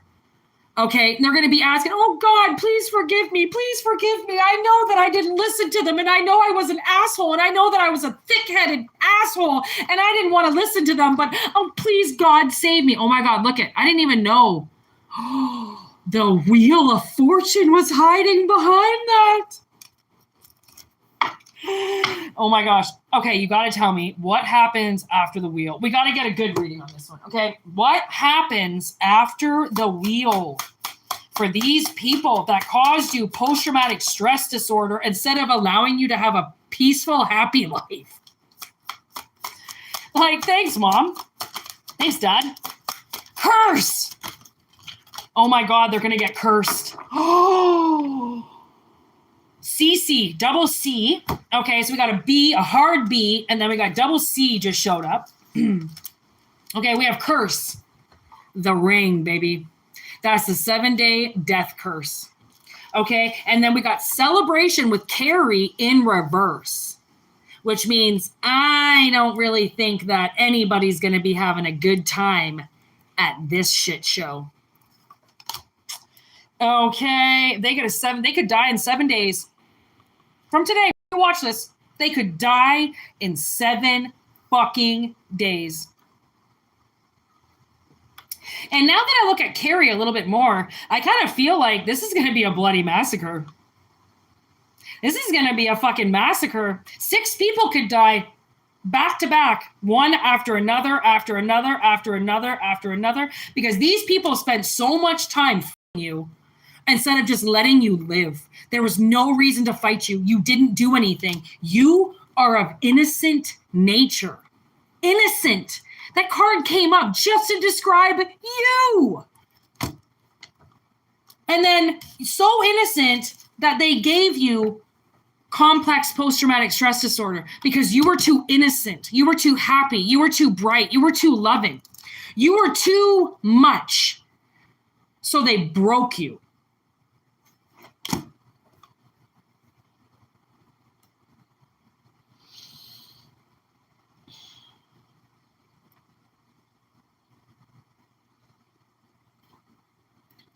Okay, and they're going to be asking, oh, God, please forgive me. Please forgive me. I know that I didn't listen to them, and I know I was an asshole, and I know that I was a thick-headed asshole, and I didn't want to listen to them, but, oh, please, God, save me. Oh, my God, look it. I didn't even know. The Wheel of Fortune was hiding behind that. Oh, my gosh. Okay, you got to tell me what happens after the wheel. We got to get a good reading on this one, okay? What happens after the wheel for these people that caused you post-traumatic stress disorder instead of allowing you to have a peaceful, happy life. Like, thanks, Mom. Thanks, Dad. Curse! Oh my God, they're gonna get cursed. Oh, CC, double C. Okay, so we got a B, a hard B, and then we got double C just showed up. Okay, we have curse. The ring, baby. That's the 7-day death curse. Okay, and then we got celebration with Carrie in reverse, which means I don't really think that anybody's gonna be having a good time at this shit show. Okay, they could die in 7 days. From today, watch this. They could die in 7 fucking days. And now that I look at Carrie a little bit more, I kind of feel like this is going to be a bloody massacre. This is going to be a fucking massacre. 6 people could die back to back, one after another, after another, after another, after another, because these people spent so much time f***ing you instead of just letting you live. There was no reason to fight you. You didn't do anything. You are of innocent nature. Innocent. That card came up just to describe you. And then so innocent that they gave you complex post-traumatic stress disorder because you were too innocent. You were too happy. You were too bright. You were too loving. You were too much. So they broke you.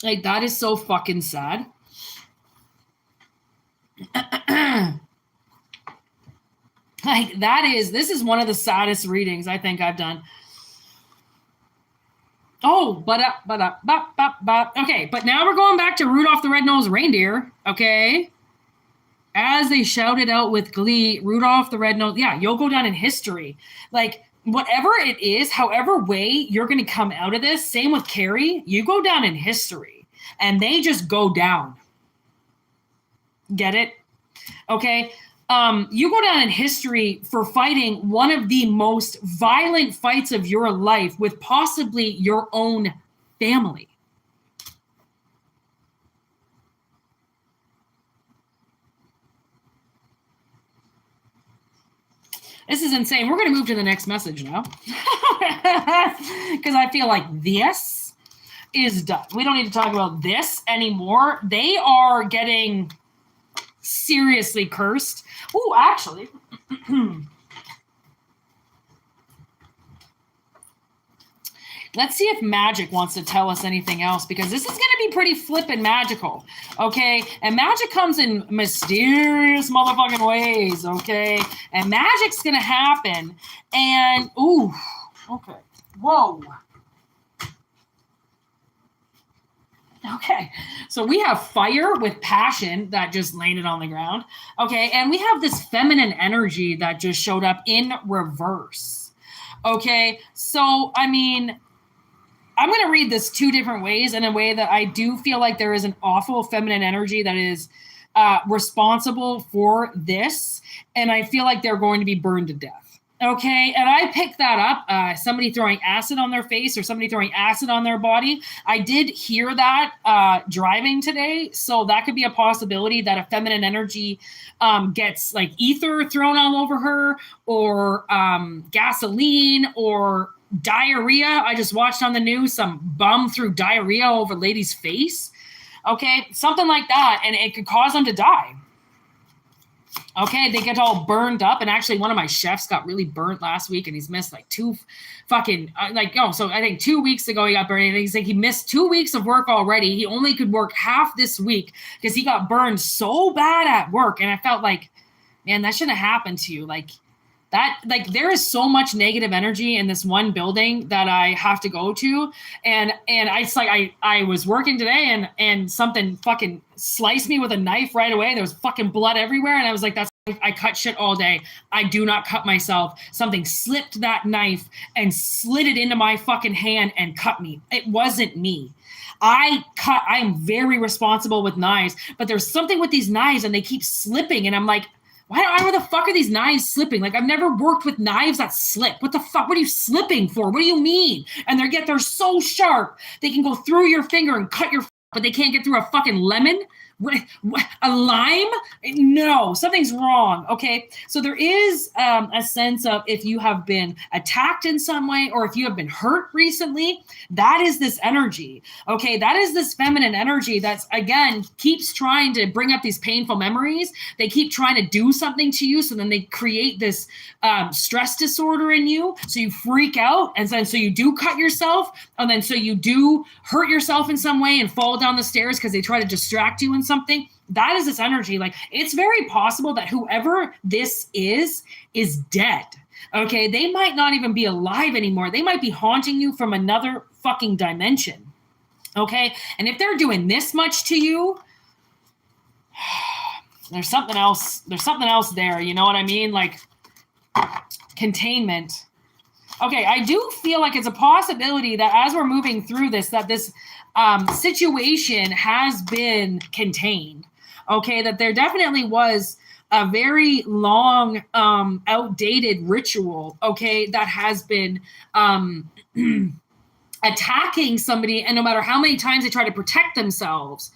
Like, that is so fucking sad. Like, this is one of the saddest readings I think I've done. Oh, okay, but now we're going back to Rudolph the Red-Nosed Reindeer, okay? As they shouted out with glee, Rudolph the Red-Nosed, yeah, you'll go down in history. Like, whatever it is, however way you're going to come out of this, same with Carrie, you go down in history and they just go down. Get it? Okay. You go down in history for fighting one of the most violent fights of your life with possibly your own family. This is insane. We're going to move to the next message now. Because I feel like this is done. We don't need to talk about this anymore. They are getting seriously cursed. Oh, actually. Let's see if magic wants to tell us anything else, because this is going to be pretty flippin' magical, okay? And magic comes in mysterious motherfucking ways, okay? And magic's going to happen. And, ooh, okay. Whoa. Okay, so we have fire with passion that just landed on the ground, okay? And we have this feminine energy that just showed up in reverse, okay? So, I mean, I'm going to read this 2 different ways, in a way that I do feel like there is an awful feminine energy that is responsible for this, and I feel like they're going to be burned to death. Okay, and I picked that up, somebody throwing acid on their face or somebody throwing acid on their body. I did hear that driving today, so that could be a possibility that a feminine energy gets like ether thrown all over her, or gasoline, or diarrhea. I just watched on the news some bum threw diarrhea over a lady's face. Okay, something like that, and it could cause them to die. Okay, they get all burned up, and actually one of my chefs got really burnt last week, and he's missed like 2 fucking, so I think 2 weeks ago he got burned, and he's like, he missed 2 weeks of work already. He only could work half this week because he got burned so bad at work, and I felt like, man, that shouldn't have happened to you. Like, that, like, there is so much negative energy in this one building that I have to go to. And it's like, I was working today and something fucking sliced me with a knife right away. There was fucking blood everywhere. And I was like, I cut shit all day. I do not cut myself. Something slipped that knife and slid it into my fucking hand and cut me. It wasn't me. I'm very responsible with knives, but there's something with these knives and they keep slipping. And I'm like, Why the fuck are these knives slipping? Like, I've never worked with knives that slip. What the fuck? What are you slipping for? What do you mean? And they're so sharp. They can go through your finger and cut your, but they can't get through a fucking lemon. A lime? No, something's wrong. Okay. So there is a sense of, if you have been attacked in some way, or if you have been hurt recently, that is this energy. Okay. That is this feminine energy that's, again, keeps trying to bring up these painful memories. They keep trying to do something to you. So then they create this stress disorder in you. So you freak out. And then so you do cut yourself. And then so you do hurt yourself in some way and fall down the stairs because they try to distract you in something. That is this energy. Like, it's very possible that whoever this is dead. Okay. They might not even be alive anymore. They might be haunting you from another fucking dimension. Okay. And if they're doing this much to you, there's something else. There's something else there. You know what I mean? Like, containment. Okay. I do feel like it's a possibility that as we're moving through this, that this situation has been contained. Okay, that there definitely was a very long, outdated ritual. Okay, that has been attacking somebody, and no matter how many times they try to protect themselves,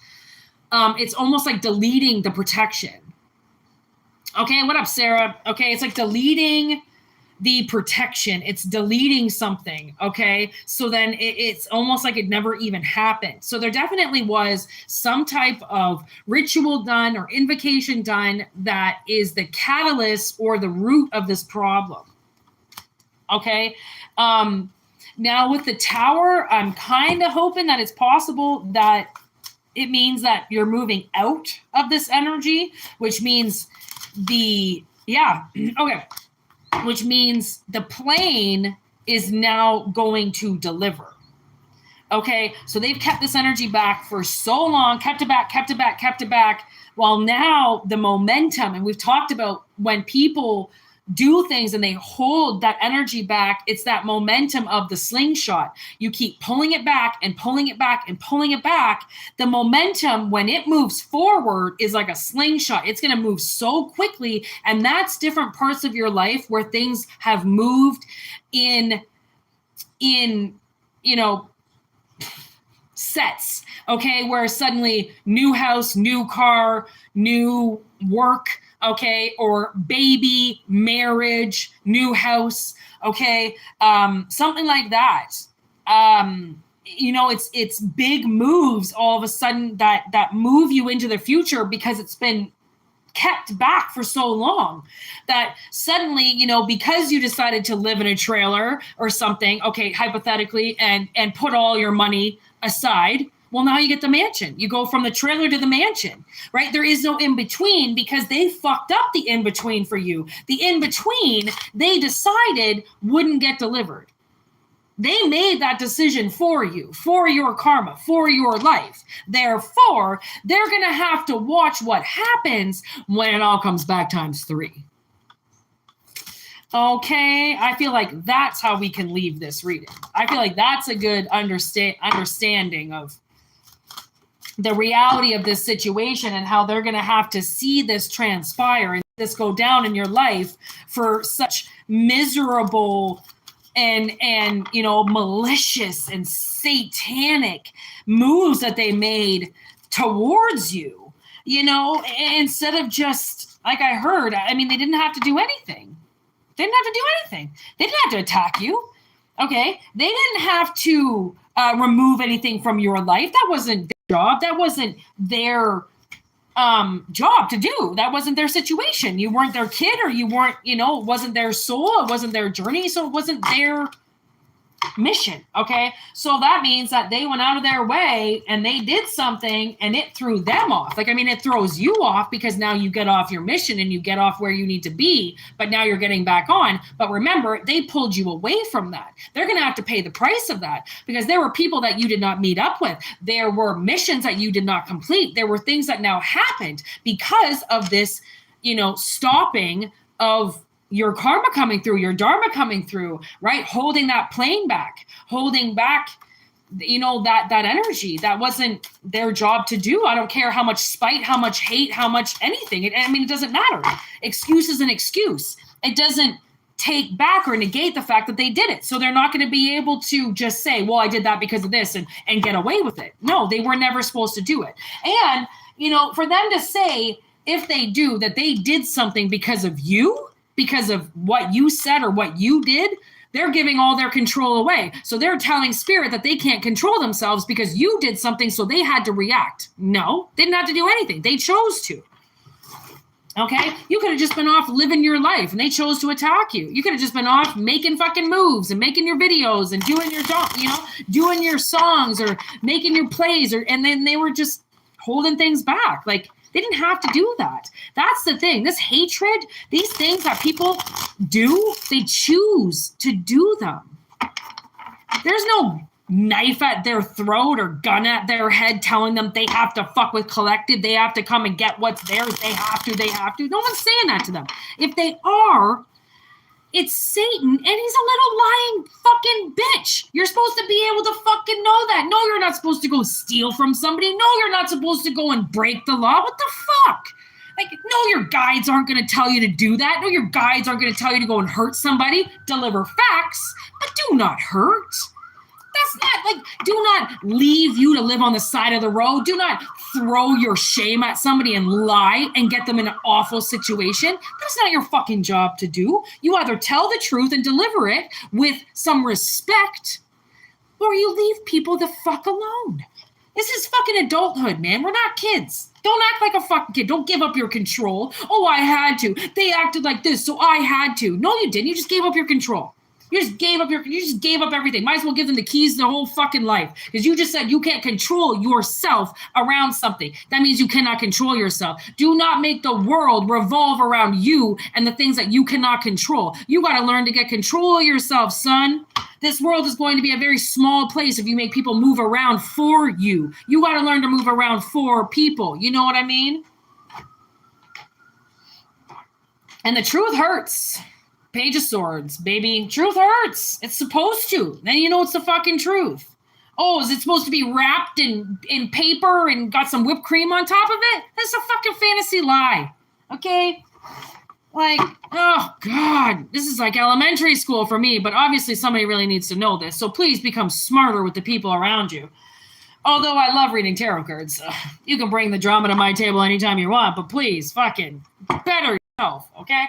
it's almost like deleting the protection. Okay, what up, Sarah? Okay, it's like deleting the protection. It's deleting something. Okay. So then it's almost like it never even happened. So there definitely was some type of ritual done or invocation done that is the catalyst or the root of this problem. Okay. Now with the Tower, I'm kind of hoping that it's possible that it means that you're moving out of this energy, which means okay. Which means the plane is now going to deliver. Okay, so they've kept this energy back for so long, kept it back. While now the momentum, and we've talked about when people do things and they hold that energy back, it's that momentum of the slingshot. You keep pulling it back and pulling it back and pulling it back. The momentum, when it moves forward, is like a slingshot. It's going to move so quickly. And that's different parts of your life where things have moved in sets. Okay, where suddenly new house, new car, new work, okay, or baby, marriage, new house, okay, something like that. It's big moves all of a sudden that move you into the future because it's been kept back for so long that suddenly, because you decided to live in a trailer or something, okay, hypothetically, and put all your money aside, well, now you get the mansion. You go from the trailer to the mansion, right? There is no in-between because they fucked up the in-between for you. The in-between, they decided wouldn't get delivered. They made that decision for you, for your karma, for your life. Therefore, they're going to have to watch what happens when it all comes back times 3. Okay, I feel like that's how we can leave this reading. I feel like that's a good understanding of the reality of this situation and how they're going to have to see this transpire and this go down in your life for such miserable and malicious and satanic moves that they made towards you, instead of just, like I heard, they didn't have to do anything. They didn't have to do anything. They didn't have to attack you. Okay. They didn't have to remove anything from your life. That wasn't their job. That wasn't their job to do. That wasn't their situation. You weren't their kid, or you weren't, it wasn't their soul. It wasn't their journey. So it wasn't their mission. Okay. So that means that they went out of their way and they did something and it threw them off. It throws you off because now you get off your mission and you get off where you need to be, but now you're getting back on. But remember, they pulled you away from that. They're going to have to pay the price of that because there were people that you did not meet up with. There were missions that you did not complete. There were things that now happened because of this, stopping of your karma coming through, your dharma coming through, right? Holding that plane back, holding back that energy. That wasn't their job to do. I don't care how much spite, how much hate, how much anything. It doesn't matter. Excuse is an excuse. It doesn't take back or negate the fact that they did it. So they're not going to be able to just say, well, I did that because of this and get away with it. No, they were never supposed to do it. And, for them to say, if they do, that they did something because of you, because of what you said or what you did, they're giving all their control away. So they're telling spirit that they can't control themselves because you did something, so they had to react. No, they didn't have to do anything. They chose to. Okay? You could have just been off living your life and they chose to attack you. You could have just been off making fucking moves and making your videos and doing your doing your songs or making your plays, and then they were just holding things back. Like, they didn't have to do that. That's the thing. This hatred, these things that people do, they choose to do them. There's no knife at their throat or gun at their head telling them they have to fuck with collective. They have to come and get what's theirs. They have to. No one's saying that to them. If they are, it's Satan, and he's a little lying fucking bitch. You're supposed to be able to fucking know that. No, you're not supposed to go steal from somebody. No, you're not supposed to go and break the law. What the fuck? Like, no, your guides aren't going to tell you to do that. No, your guides aren't going to tell you to go and hurt somebody. Deliver facts, but do not hurt. That's not, do not leave you to live on the side of the road. Do not throw your shame at somebody and lie and get them in an awful situation. That's not your fucking job to do. You either tell the truth and deliver it with some respect, or you leave people the fuck alone. This is fucking adulthood, man. We're not kids. Don't act like a fucking kid. Don't give up your control. Oh, I had to. They acted like this, so I had to. No, you didn't. You just gave up your control. You just gave up everything. Might as well give them the keys to the whole fucking life. Because you just said you can't control yourself around something. That means you cannot control yourself. Do not make the world revolve around you and the things that you cannot control. You got to learn to get control of yourself, son. This world is going to be a very small place if you make people move around for you. You got to learn to move around for people. You know what I mean? And the truth hurts. Page of Swords, baby. Truth hurts. It's supposed to. Then you know it's the fucking truth. Oh, is it supposed to be wrapped in paper and got some whipped cream on top of it? That's a fucking fantasy lie. Okay? Like, oh, God. This is like elementary school for me, but obviously somebody really needs to know this. So please become smarter with the people around you. Although I love reading tarot cards. You can bring the drama to my table anytime you want, but please fucking better yourself, okay?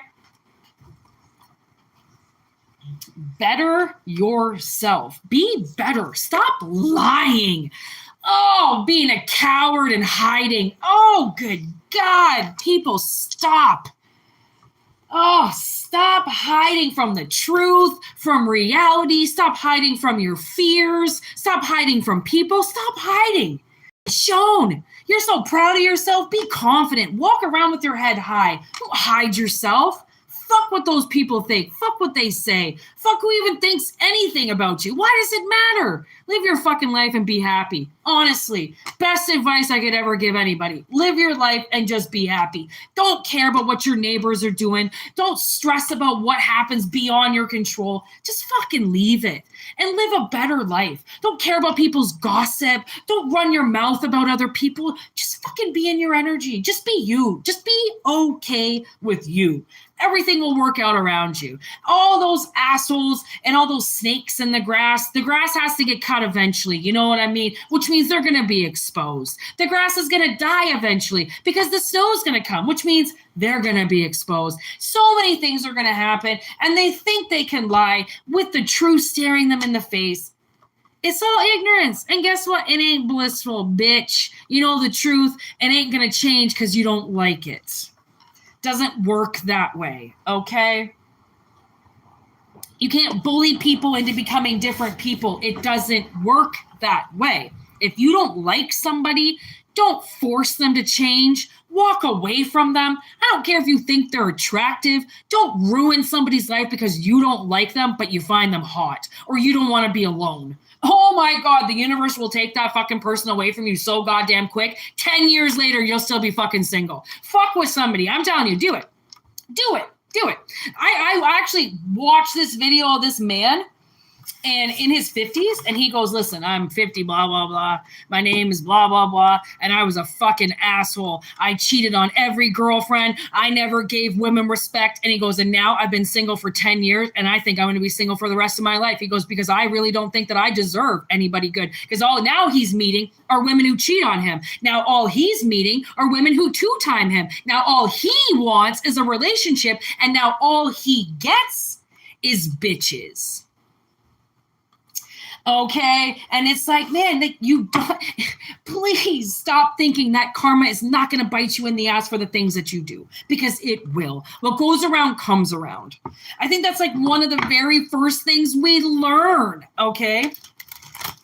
Better yourself. Be better. Stop lying. Oh, being a coward and hiding. Oh, good God. People, stop. Oh, stop hiding from the truth, from reality. Stop hiding from your fears. Stop hiding from people. Stop hiding. It's shown. You're so proud of yourself. Be confident. Walk around with your head high. Don't hide yourself. Fuck what those people think. Fuck what they say. Fuck who even thinks anything about you. Why does it matter? Live your fucking life and be happy. Honestly, best advice I could ever give anybody. Live your life and just be happy. Don't care about what your neighbors are doing. Don't stress about what happens beyond your control. Just fucking leave it and live a better life. Don't care about people's gossip. Don't run your mouth about other people. Just fucking be in your energy. Just be you. Just be okay with you. Everything will work out around you. All those assholes and all those snakes in the grass has to get cut eventually. You know what I mean? Which means they're going to be exposed. The grass is going to die eventually because the snow is going to come, which means they're going to be exposed. So many things are going to happen, and they think they can lie with the truth staring them in the face. It's all ignorance. And guess what? It ain't blissful, bitch. You know the truth. It ain't going to change because you don't like it. Doesn't work that way, okay? You can't bully people into becoming different people. It doesn't work that way. If you don't like somebody, don't force them to change. Walk away from them. I don't care if you think they're attractive. Don't ruin somebody's life because you don't like them, but you find them hot, or you don't want to be alone. Oh my God, the universe will take that fucking person away from you so goddamn quick. 10 years later, you'll still be fucking single. Fuck with somebody. I'm telling you, do it. Do it. Do it. I actually watched this video of this man and in his 50s, and he goes, listen, I'm 50, blah, blah, blah. My name is blah, blah, blah. And I was a fucking asshole. I cheated on every girlfriend. I never gave women respect. And he goes, and now I've been single for 10 years, and I think I'm going to be single for the rest of my life. He goes, because I really don't think that I deserve anybody good. Because all now he's meeting are women who cheat on him. Now all he's meeting are women who two-time him. Now all he wants is a relationship, and now all he gets is bitches. Okay. And it's like, man, you don't, please stop thinking that karma is not going to bite you in the ass for the things that you do, because it will. What goes around comes around. I think that's like one of the very first things we learn. Okay.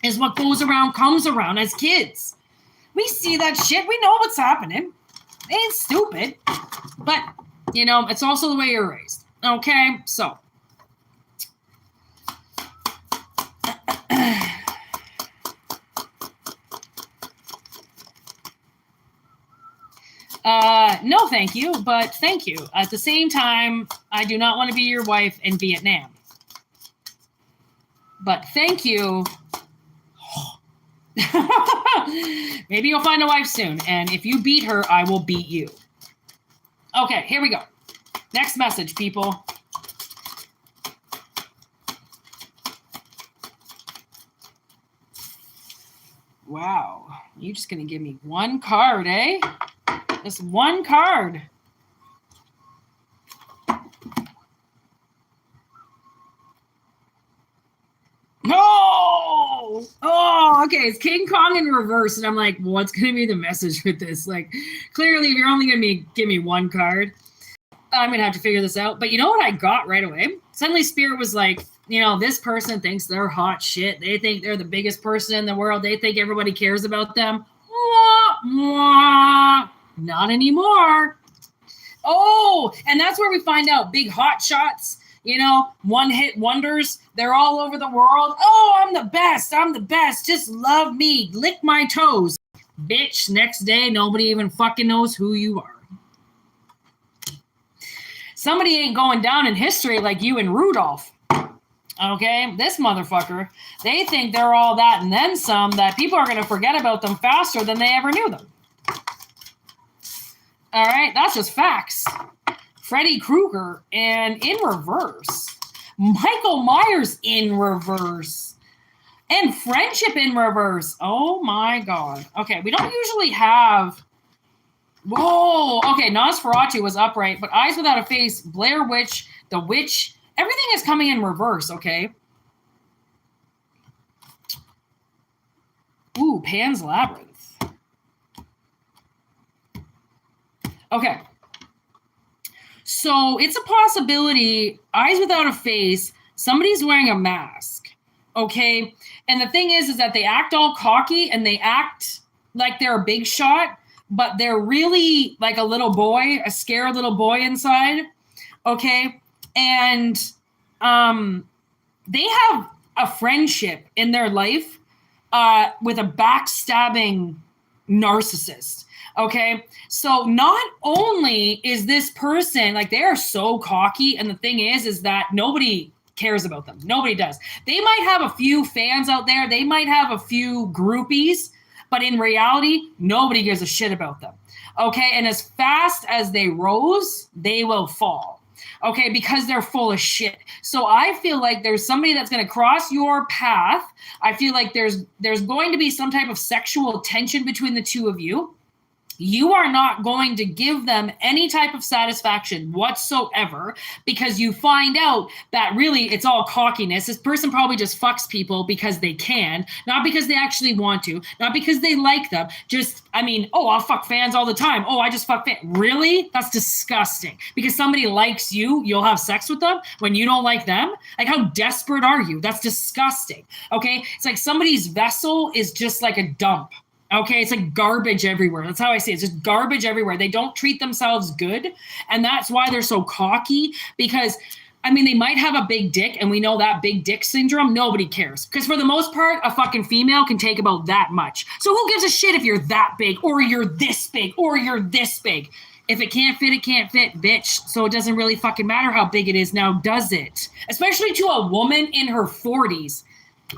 Is what goes around comes around as kids. We see that shit. We know what's happening. It ain't stupid, but you know, it's also the way you're raised. Okay. So, no, thank you, but thank you. At the same time, I do not want to be your wife in Vietnam. But thank you. Maybe you'll find a wife soon. And if you beat her, I will beat you. Okay, here we go. Next message, people. Wow. You're just going to give me one card, eh? Just one card. No! Oh, okay. It's King Kong in reverse. And I'm like, what's going to be the message with this? Like, clearly, if you're only going to give me one card, I'm going to have to figure this out. But you know what I got right away? Suddenly, Spirit was like, you know, this person thinks they're hot shit. They think they're the biggest person in the world. They think everybody cares about them. Mwah, mwah. Not anymore. Oh, and that's where we find out big hot shots, you know, one hit wonders. They're all over the world. Oh, I'm the best. I'm the best. Just love me. Lick my toes. Bitch, next day, nobody even fucking knows who you are. Somebody ain't going down in history like you and Rudolph. Okay, this motherfucker, they think they're all that and then some, that people are going to forget about them faster than they ever knew them. All right, that's just facts. Freddy Krueger and in reverse. Michael Myers in reverse. And friendship in reverse. Oh my God. Okay, we don't usually have... Whoa, okay, Nosferatu was upright, but Eyes Without a Face, Blair Witch, The Witch, everything is coming in reverse, okay? Ooh, Pan's Labyrinth. Okay. So it's a possibility, Eyes Without a Face, somebody's wearing a mask, okay? And the thing is that they act all cocky and they act like they're a big shot, but they're really like a little boy, a scared little boy inside, okay? And they have a friendship in their life with a backstabbing narcissist, okay? So not only is this person, like, they are so cocky, and the thing is that nobody cares about them. Nobody does. They might have a few fans out there. They might have a few groupies, but in reality, nobody gives a shit about them, okay? And as fast as they rose, they will fall. Okay, because they're full of shit. So I feel like there's somebody that's going to cross your path. I feel like there's going to be some type of sexual tension between the two of you. You are not going to give them any type of satisfaction whatsoever, because you find out that really it's all cockiness. This person probably just fucks people because they can, not because they actually want to, not because they like them. Just, I mean, oh, I'll fuck fans all the time. Oh, I just fuck fans. Really? That's disgusting. Because somebody likes you, you'll have sex with them when you don't like them? Like, how desperate are you? That's disgusting. Okay? It's like somebody's vessel is just like a dump. Okay, it's like garbage everywhere. That's how I see it. It's just garbage everywhere. They don't treat themselves good. And that's why they're so cocky, because, I mean, they might have a big dick, and we know that big dick syndrome. Nobody cares. Because for the most part, a fucking female can take about that much. So who gives a shit if you're that big, or you're this big, or you're this big? If it can't fit, it can't fit, bitch. So it doesn't really fucking matter how big it is now, does it? Especially to a woman in her 40s.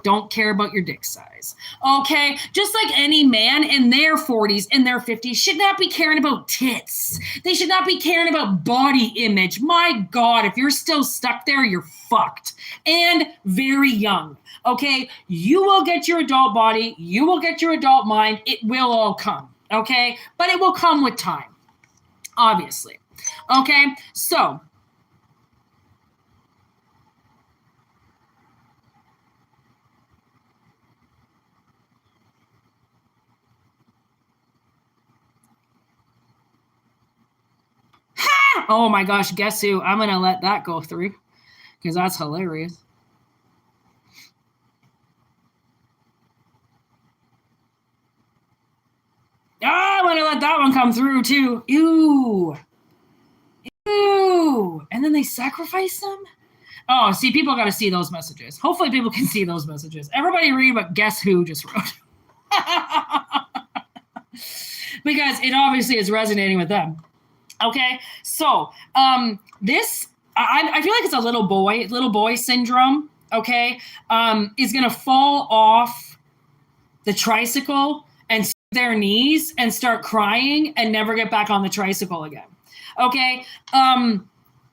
Don't care about your dick size. Okay? Just like any man in their 40s, in their 50s, should not be caring about tits. They should not be caring about body image. My God, if you're still stuck there, you're fucked. And very young. Okay? You will get your adult body. You will get your adult mind. It will all come. Okay? But it will come with time. Obviously. Okay, so oh my gosh, guess who? I'm gonna let that go through because that's hilarious. I'm gonna let that one come through too. Ew. Ew. And then they sacrifice them? Oh, see, people got to see those messages. Hopefully people can see those messages. Everybody read what Guess Who just wrote. Because it obviously is resonating with them. Okay, so this, I feel like it's a little boy syndrome, okay, is going to fall off the tricycle and their knees and start crying and never get back on the tricycle again. Okay.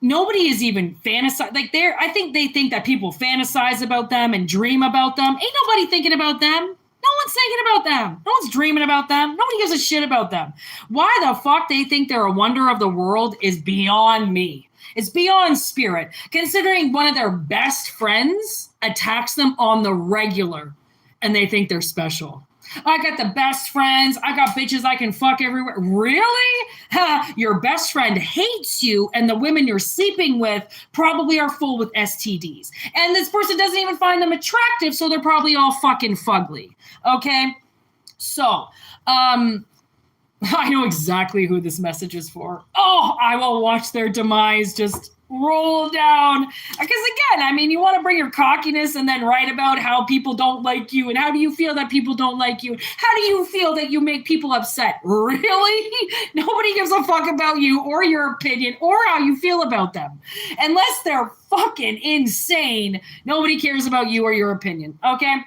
Nobody is even fantasize. Like I think they think that people fantasize about them and dream about them. Ain't nobody thinking about them. No one's thinking about them. No one's dreaming about them. Nobody gives a shit about them. Why the fuck they think they're a wonder of the world is beyond me. It's beyond spirit. Considering one of their best friends attacks them on the regular and they think they're special. I got the best friends. I got bitches I can fuck everywhere. Really? Your best friend hates you, and the women you're sleeping with probably are full with STDs. And this person doesn't even find them attractive, so they're probably all fucking fugly. Okay? So, I know exactly who this message is for. Oh, I will watch their demise just roll down. Because again, I mean, you want to bring your cockiness and then write about how people don't like you and how do you feel that people don't like you? How do you feel that you make people upset? Really? Nobody gives a fuck about you or your opinion or how you feel about them. Unless they're fucking insane, nobody cares about you or your opinion. Okay?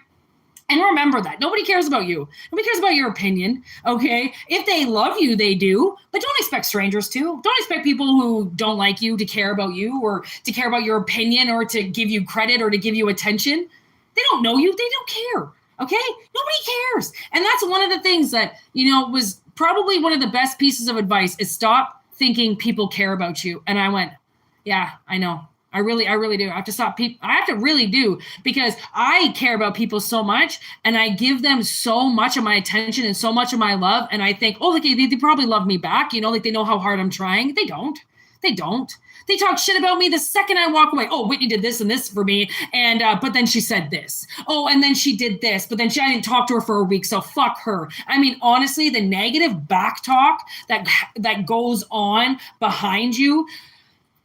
And remember that. Nobody cares about you. Nobody cares about your opinion, okay? If they love you, they do. But don't expect strangers to. Don't expect people who don't like you to care about you or to care about your opinion or to give you credit or to give you attention. They don't know you. They don't care, okay? Nobody cares. And that's one of the things that, was probably one of the best pieces of advice is stop thinking people care about you. And I went, yeah, I know. I really do. I have to stop people. I have to really do because I care about people so much and I give them so much of my attention and so much of my love. And I think, oh, they probably love me back. Like they know how hard I'm trying. They don't. They talk shit about me the second I walk away. Oh, Whitney did this and this for me. And, but then she said this. Oh, and then she did this, but then I didn't talk to her for a week. So fuck her. I mean, honestly, the negative back talk that goes on behind you,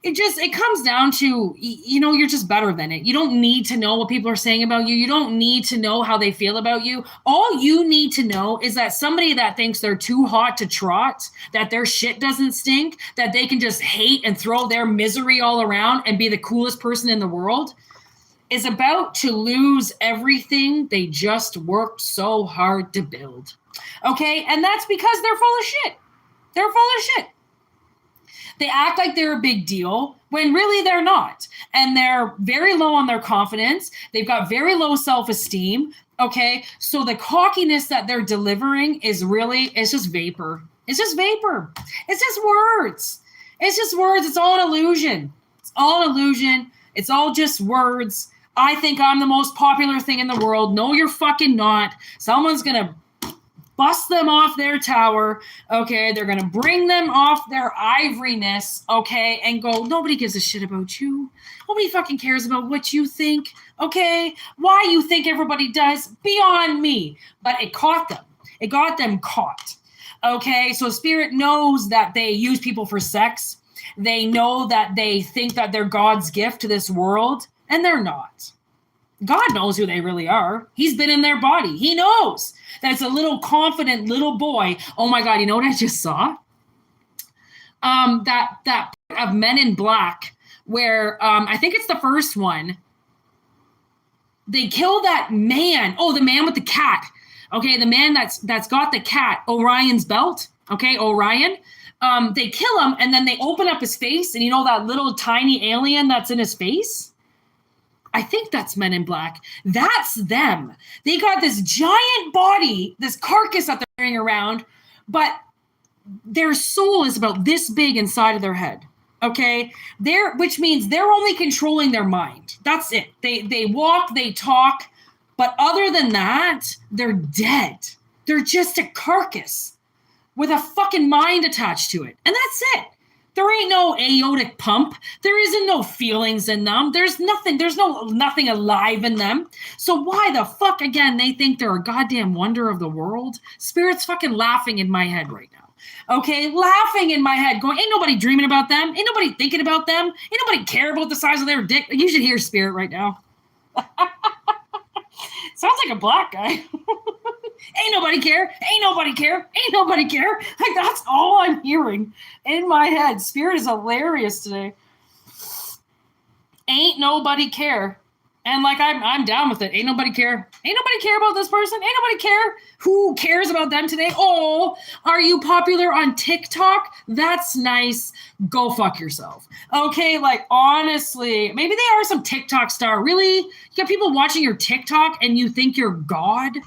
it comes down to, you're just better than it. You don't need to know what people are saying about you. You don't need to know how they feel about you. All you need to know is that somebody that thinks they're too hot to trot, that their shit doesn't stink, that they can just hate and throw their misery all around and be the coolest person in the world is about to lose everything they just worked so hard to build. Okay? And that's because they're full of shit. They're full of shit. They act like they're a big deal when really they're not. And they're very low on their confidence. They've got very low self-esteem. Okay. So the cockiness that they're delivering it's just vapor. It's just vapor. It's just words. It's just words. It's all an illusion. It's all an illusion. It's all just words. I think I'm the most popular thing in the world. No, you're fucking not. Someone's going to bust them off their tower, okay? They're going to bring them off their ivoryness, okay? And go, nobody gives a shit about you. Nobody fucking cares about what you think, okay? Why you think everybody does, beyond me. But it caught them. It got them caught, okay? So Spirit knows that they use people for sex. They know that they think that they're God's gift to this world, and they're not. God knows who they really are. He's been in their body. He knows that it's a little confident little boy. Oh my God, you know what I just saw? that of Men in Black, where I think it's the first one. They kill that man. Oh, the man with the cat. Okay, the man that's got the cat, Orion's belt. Okay, Orion. They kill him, and then they open up his face, and you know that little tiny alien that's in his face? I think that's Men in Black. That's them. They got this giant body, this carcass that they're carrying around, but their soul is about this big inside of their head. Okay, which means they're only controlling their mind. That's it. They walk, they talk, but other than that, they're dead. They're just a carcass with a fucking mind attached to it, and that's it. There ain't no aortic pump. There isn't no feelings in them. There's nothing. There's nothing alive in them. So why the fuck again they think they're a goddamn wonder of the world? Spirit's fucking laughing in my head right now. Okay, laughing in my head, going, ain't nobody dreaming about them. Ain't nobody thinking about them. Ain't nobody care about the size of their dick. You should hear Spirit right now. Sounds like a black guy. Ain't nobody care. Ain't nobody care. Ain't nobody care. Like, that's all I'm hearing in my head. Spirit is hilarious today. Ain't nobody care. And like I'm down with it. Ain't nobody care. Ain't nobody care about this person. Ain't nobody care. Who cares about them today? Oh, are you popular on TikTok? That's nice. Go fuck yourself. Okay, like honestly, maybe they are some TikTok star. Really? You got people watching your TikTok and you think you're God?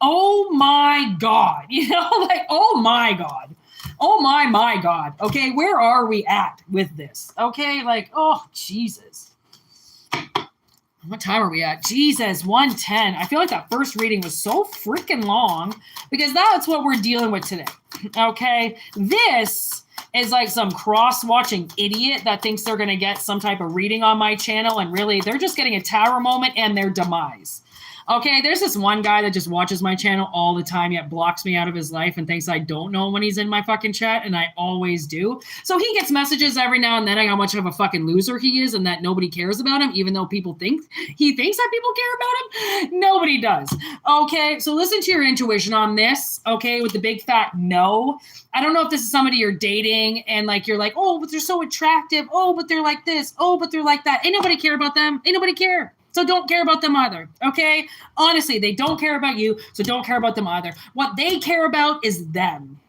Oh my God. You know, like, oh my God. Oh my God. Okay, where are we at with this? Okay, like, oh, Jesus. What time are we at? Jesus, 1:10. I feel like that first reading was so freaking long because that's what we're dealing with today. Okay, this is like some cross-watching idiot that thinks they're going to get some type of reading on my channel, and really they're just getting a tower moment and their demise. Okay, there's this one guy that just watches my channel all the time, yet blocks me out of his life and thinks I don't know when he's in my fucking chat, and I always do. So he gets messages every now and then on how much of a fucking loser he is and that nobody cares about him, even though people think he thinks that people care about him. Nobody does. Okay, so listen to your intuition on this, okay, with the big fat no. I don't know if this is somebody you're dating and like you're like, oh, but they're so attractive. Oh, but they're like this. Oh, but they're like that. Ain't nobody care about them. Ain't nobody care. So don't care about them either, okay? Honestly, they don't care about you, so don't care about them either. What they care about is them,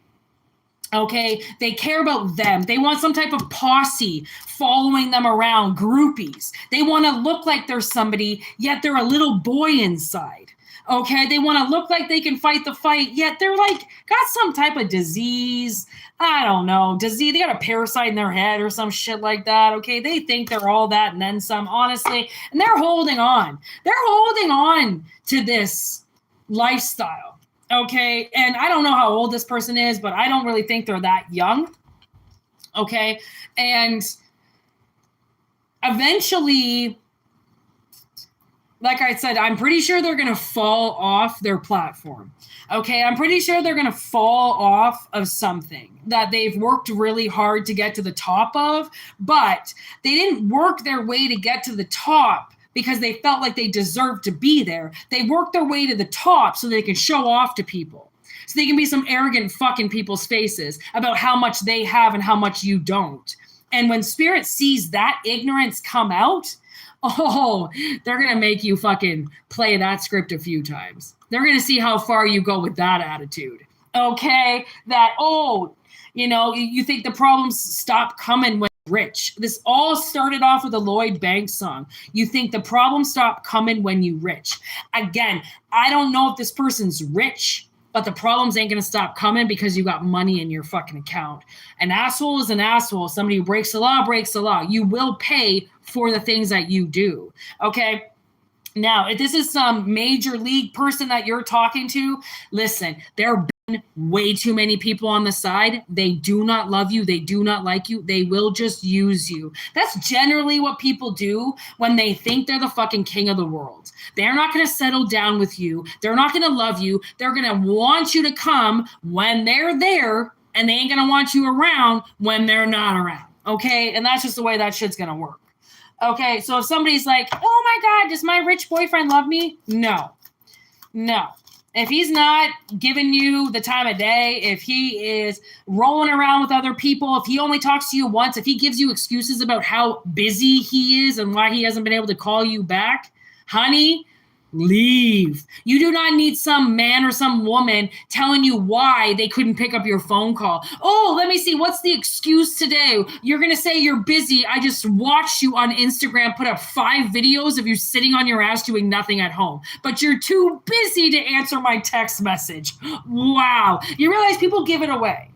okay? They care about them. They want some type of posse following them around, groupies. They want to look like they're somebody, yet they're a little boy inside, okay? They want to look like they can fight the fight, yet they're like, got some type of disease. I don't know, disease. They got a parasite in their head or some shit like that, okay? They think they're all that and then some, honestly, and they're holding on. They're holding on to this lifestyle, okay? And I don't know how old this person is, but I don't really think they're that young, okay? And eventually, like I said, I'm pretty sure they're going to fall off their platform. Okay, I'm pretty sure they're going to fall off of something that they've worked really hard to get to the top of, but they didn't work their way to get to the top because they felt like they deserved to be there. They worked their way to the top so they can show off to people. So they can be some arrogant fucking people's faces about how much they have and how much you don't. And when Spirit sees that ignorance come out, oh, they're going to make you fucking play that script a few times. They're going to see how far you go with that attitude. Okay? That, oh, you know, you think the problems stop coming when you're rich. This all started off with a Lloyd Banks song. You think the problems stop coming when you're rich. Again, I don't know if this person's rich, but the problems ain't going to stop coming because you got money in your fucking account. An asshole is an asshole. Somebody who breaks the law breaks the law. You will pay for the things that you do. Okay? Now, if this is some major league person that you're talking to, listen, there have been way too many people on the side. They do not love you. They do not like you. They will just use you. That's generally what people do when they think they're the fucking king of the world. They're not going to settle down with you. They're not going to love you. They're going to want you to come when they're there, and they ain't going to want you around when they're not around. Okay? And that's just the way that shit's going to work. Okay, so if somebody's like, oh my God, does my rich boyfriend love me? No. If he's not giving you the time of day, if he is rolling around with other people, if he only talks to you once, if he gives you excuses about how busy he is and why he hasn't been able to call you back, honey, leave. You do not need some man or some woman telling you why they couldn't pick up your phone call. Oh, let me see. What's the excuse today? You're going to say you're busy. I just watched you on Instagram put up 5 videos of you sitting on your ass doing nothing at home, but you're too busy to answer my text message. Wow. You realize people give it away.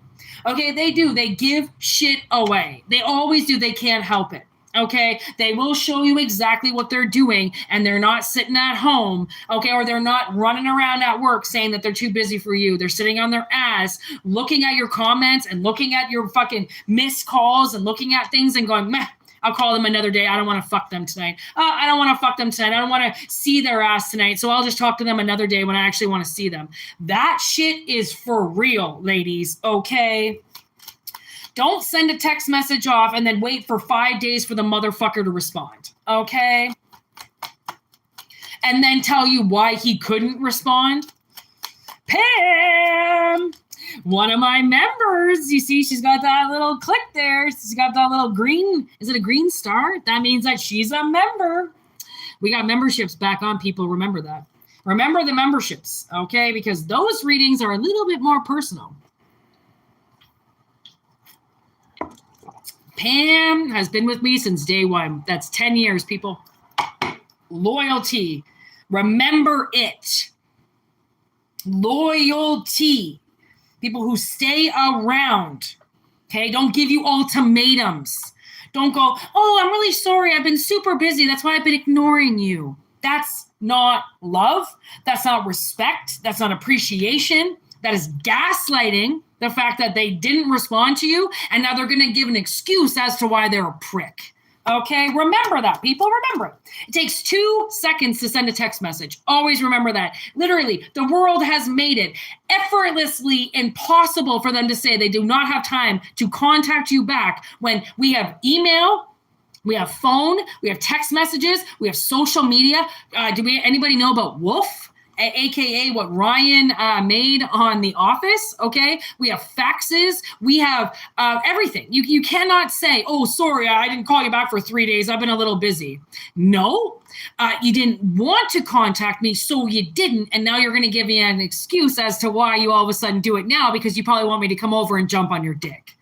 Okay, they do. They give shit away. They always do. They can't help it. Okay, they will show you exactly what they're doing, and they're not sitting at home, okay, or they're not running around at work saying that they're too busy for you. They're sitting on their ass looking at your comments and looking at your fucking missed calls and looking at things and going, meh, I'll call them another day. I don't want to fuck them tonight. I don't want to fuck them tonight. I don't want to see their ass tonight, so I'll just talk to them another day when I actually want to see them. That shit is for real, ladies, okay? Don't send a text message off and then wait for 5 days for the motherfucker to respond, okay? And then tell you why he couldn't respond. Pam, one of my members, you see, she's got that little click there. She's got that little green, is it a green star? That means that she's a member. We got memberships back on, people. Remember that. Remember the memberships, okay? Because those readings are a little bit more personal. Pam has been with me since day one. That's 10 years, people. Loyalty. Remember it. Loyalty. People who stay around. Okay? Don't give you ultimatums. Don't go, oh, I'm really sorry. I've been super busy. That's why I've been ignoring you. That's not love. That's not respect. That's not appreciation. That is gaslighting. The fact that they didn't respond to you, and now they're going to give an excuse as to why they're a prick. Okay? Remember that, people. Remember it. It takes 2 seconds to send a text message. Always remember that. Literally, the world has made it effortlessly impossible for them to say they do not have time to contact you back when we have email, we have phone, we have text messages, we have social media. Anybody know about Wolf? AKA what Ryan made on The Office, okay? We have faxes. We have everything. You cannot say, oh, sorry, I didn't call you back for 3 days. I've been a little busy. No, you didn't want to contact me, so you didn't. And now you're going to give me an excuse as to why you all of a sudden do it now, because you probably want me to come over and jump on your dick.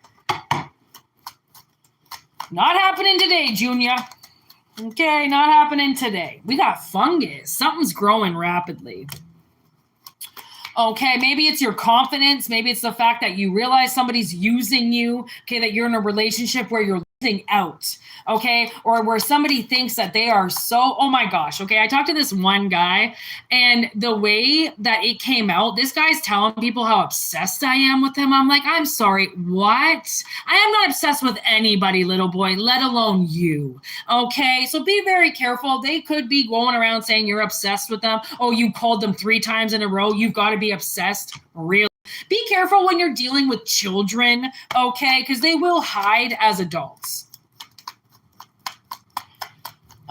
Not happening today, Junior. Okay, not happening today. We got fungus. Something's growing rapidly. Okay, maybe it's your confidence. Maybe it's the fact that you realize somebody's using you. Okay, that you're in a relationship where you're losing out. Okay, or where somebody thinks that they are so, oh my gosh. Okay, I talked to this one guy, and the way that it came out, this guy's telling people how obsessed I am with him. I'm like, I'm sorry, what? I am not obsessed with anybody, little boy, let alone you. Okay, so be very careful. They could be going around saying you're obsessed with them. Oh, you called them 3 times in a row. You've got to be obsessed. Really? Be careful when you're dealing with children, okay? Because they will hide as adults.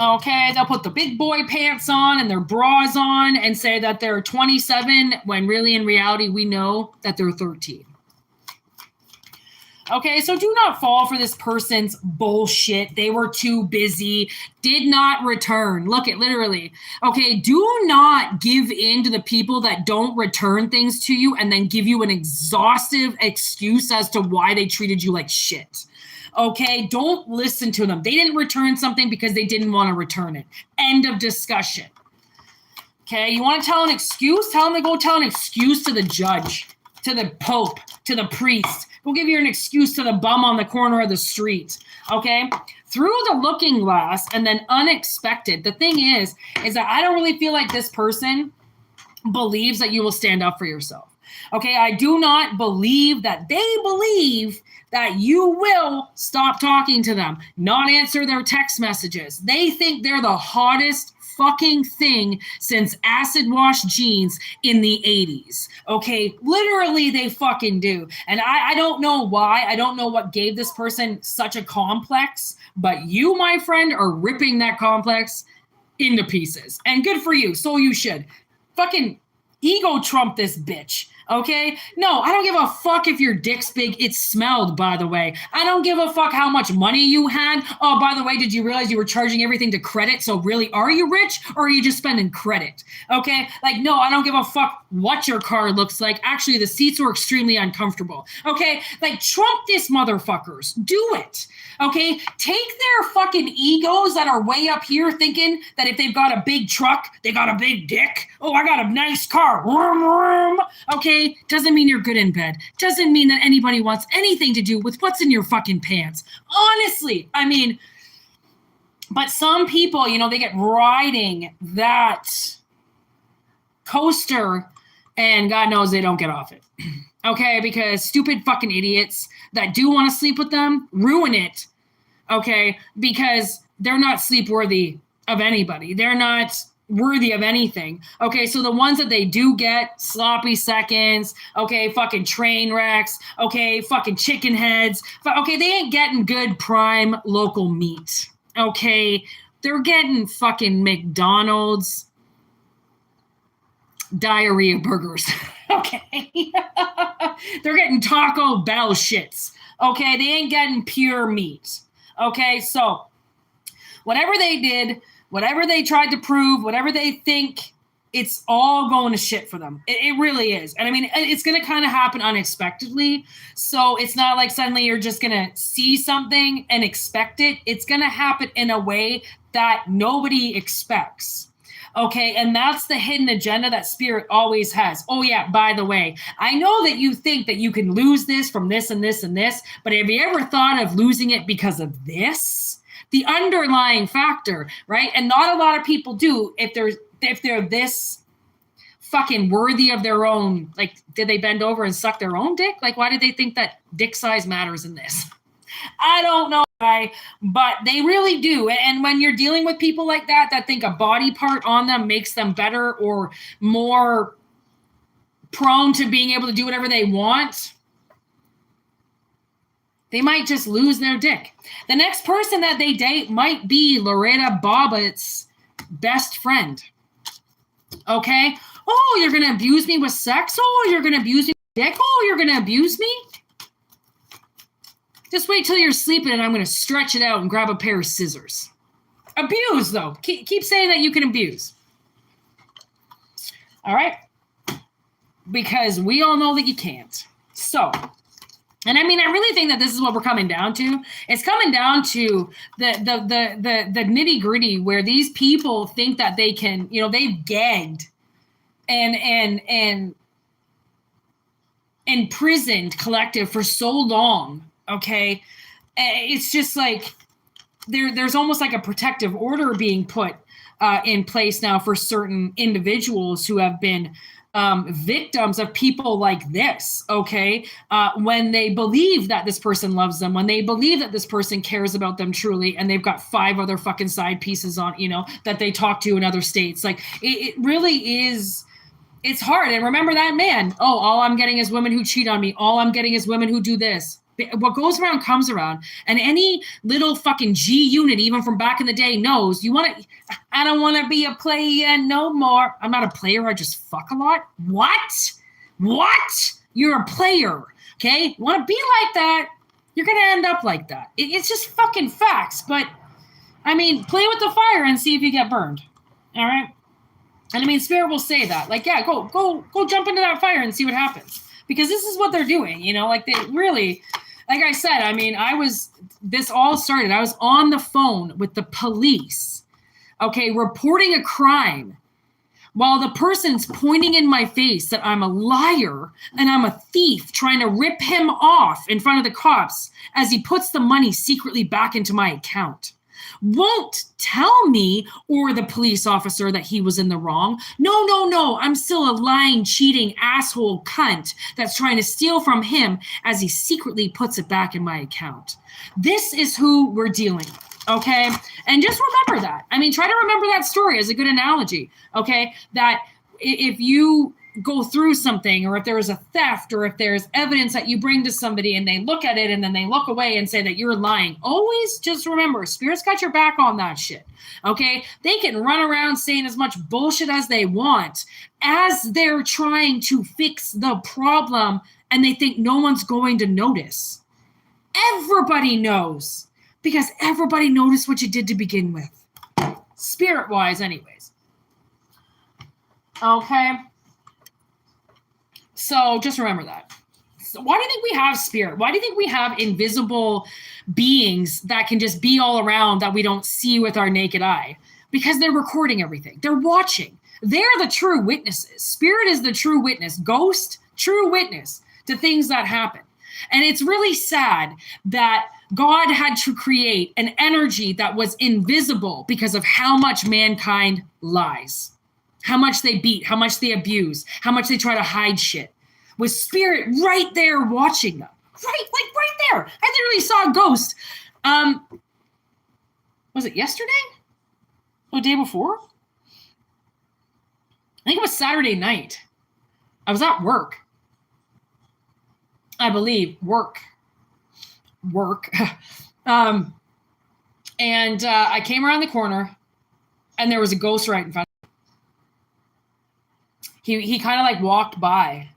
Okay, they'll put the big boy pants on and their bras on and say that they're 27 when really in reality we know that they're 13. Okay, so do not fall for this person's bullshit. They were too busy, did not return. Look at literally. Okay, do not give in to the people that don't return things to you and then give you an exhaustive excuse as to why they treated you like shit. Okay, don't listen to them. They didn't return something because they didn't want to return it. End of discussion. Okay, you want to tell an excuse? Tell them to go tell an excuse to the judge, to the pope, to the priest. Go give you an excuse to the bum on the corner of the street. Okay, through the looking glass and then unexpected. The thing is that I don't really feel like this person believes that you will stand up for yourself. Okay, I do not believe that they believe that you will stop talking to them, not answer their text messages. They think they're the hottest fucking thing since acid wash jeans in the 80s. Okay, literally they fucking do. And I don't know why. I don't know what gave this person such a complex, but you, my friend, are ripping that complex into pieces. And good for you. So you should. Fucking Ego trump this bitch. Okay? No, I don't give a fuck if your dick's big. It smelled, by the way. I don't give a fuck how much money you had. Oh, by the way, did you realize you were charging everything to credit? So really, are you rich or are you just spending credit? Okay? Like, no, I don't give a fuck what your car looks like. Actually, the seats were extremely uncomfortable. Okay? Like, trump this, motherfuckers. Do it. Okay? Take their fucking egos that are way up here thinking that if they've got a big truck, they got a big dick. Oh, I got a nice car. Vroom, vroom. Okay? Doesn't mean you're good in bed. Doesn't mean that anybody wants anything to do with what's in your fucking pants. Honestly, I mean, but some people, you know, they get riding that coaster and God knows they don't get off it. Okay? Because stupid fucking idiots that do want to sleep with them ruin it. Okay? Because they're not sleep worthy of anybody. They're not worthy of anything. Okay, so the ones that they do get, sloppy seconds, okay, fucking train wrecks, okay, fucking chicken heads, okay, they ain't getting good prime local meat. Okay, they're getting fucking McDonald's diarrhea burgers. Okay, they're getting Taco Bell shits. Okay, they ain't getting pure meat. Okay, so whatever they did, whatever they tried to prove, whatever they think, it's all going to shit for them. It really is. And I mean, it's going to kind of happen unexpectedly. So it's not like suddenly you're just going to see something and expect it. It's going to happen in a way that nobody expects. Okay. And that's the hidden agenda that spirit always has. Oh yeah, by the way, I know that you think that you can lose this from this and this and this, but have you ever thought of losing it because of this? The underlying factor, right? And not a lot of people do if they're this fucking worthy of their own. Like, did they bend over and suck their own dick? Like, why did they think that dick size matters in this? I don't know why, but they really do. And when you're dealing with people like that think a body part on them makes them better or more prone to being able to do whatever they want, they might just lose their dick. The next person that they date might be Loretta Bobbitt's best friend. Okay? Oh, you're going to abuse me with sex? Oh, you're going to abuse me with dick? Oh, you're going to abuse me? Just wait till you're sleeping and I'm going to stretch it out and grab a pair of scissors. Abuse, though. Keep saying that you can abuse. All right? Because we all know that you can't. So, and I mean, I really think that this is what we're coming down to. It's coming down to the nitty gritty where these people think that they can, you know, they've gagged and imprisoned collective for so long. Okay. It's just like there's almost like a protective order being put in place now for certain individuals who have been victims of people like this, okay? When they believe that this person loves them, when they believe that this person cares about them truly, and they've got 5 other fucking side pieces on, you know, that they talk to in other states. Like, it really is, it's hard. And remember that man, oh, all I'm getting is women who cheat on me. All I'm getting is women who do this. What goes around comes around. And any little fucking G unit, even from back in the day, knows you want to, I don't want to be a player no more. I'm not a player. I just fuck a lot. What? You're a player. Okay. You want to be like that? You're going to end up like that. It's just fucking facts. But I mean, play with the fire and see if you get burned. All right. And I mean, spirit will say that, like, yeah, go jump into that fire and see what happens. Because this is what they're doing, you know, like they really, like I said, I mean, this all started, I was on the phone with the police, okay, reporting a crime while the person's pointing in my face that I'm a liar and I'm a thief, trying to rip him off in front of the cops as he puts the money secretly back into my account. Won't tell me or the police officer that he was in the wrong. No. I'm still a lying, cheating asshole cunt that's trying to steal from him as he secretly puts it back in my account. This is who we're dealing with, okay? And just remember that. I mean, try to remember that story as a good analogy, okay? That if you go through something, or if there is a theft, or if there's evidence that you bring to somebody and they look at it and then they look away and say that you're lying, always just remember, Spirit's got your back on that shit. Okay? They can run around saying as much bullshit as they want as they're trying to fix the problem, and they think no one's going to notice. Everybody knows, because everybody noticed what you did to begin with. Spirit-wise, anyways. Okay? So just remember that. So why do you think we have spirit? Why do you think we have invisible beings that can just be all around that we don't see with our naked eye? Because they're recording everything. They're watching. They're the true witnesses. Spirit is the true witness. Ghost, true witness to things that happen. And it's really sad that God had to create an energy that was invisible because of how much mankind lies, how much they beat, how much they abuse, how much they try to hide shit. With Spirit right there watching them. Right there. I literally saw a ghost. Was it yesterday? Or the day before? I think it was Saturday night. I was at work. I believe work. And I came around the corner and there was a ghost right in front of me. He kind of like walked by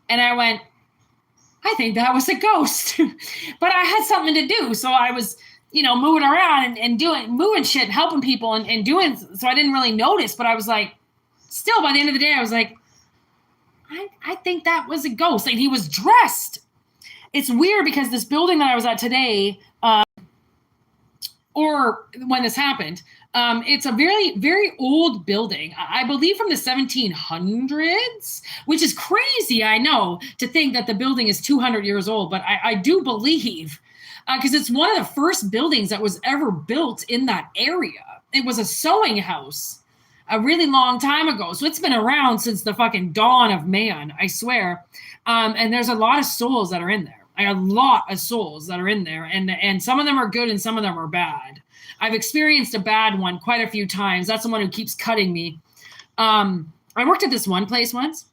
and I went, I think that was a ghost. But I had something to do. So I was, moving around and moving shit and helping people and doing, so I didn't really notice, but I was like, still by the end of the day, I was like, I think that was a ghost. And he was dressed. It's weird because this building that I was at today, or when this happened, it's a very, very old building. I believe from the 1700s, which is crazy, I know, to think that the building is 200 years old. But I do believe, because it's one of the first buildings that was ever built in that area. It was a sewing house a really long time ago. So it's been around since the fucking dawn of man, I swear. And there's a lot of souls that are in there. A lot of souls that are in there. And some of them are good and some of them are bad. I've experienced a bad one quite a few times. That's the one who keeps cutting me. I worked at this one place once.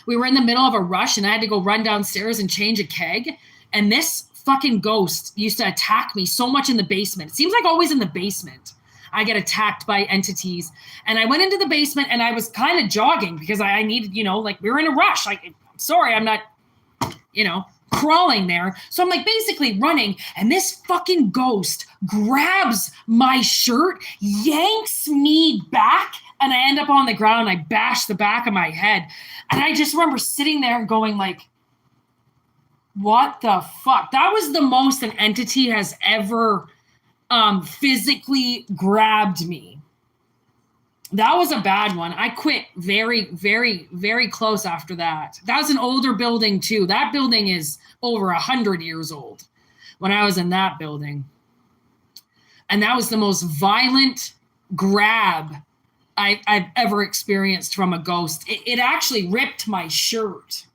We were in the middle of a rush and I had to go run downstairs and change a keg. And this fucking ghost used to attack me so much in the basement. It seems like always in the basement I get attacked by entities. And I went into the basement and I was kind of jogging because I needed, like we were in a rush. Like, I'm sorry, I'm not, crawling there. So I'm like basically running. And this fucking ghost grabs my shirt, yanks me back, and I end up on the ground. I bash the back of my head. And I just remember sitting there and going like, what the fuck? That was the most an entity has ever physically grabbed me. That was a bad one. I quit very, very, very close after that. That was an older building too. That building is over 100 years old when I was in that building. And that was the most violent grab I've ever experienced from a ghost. It actually ripped my shirt.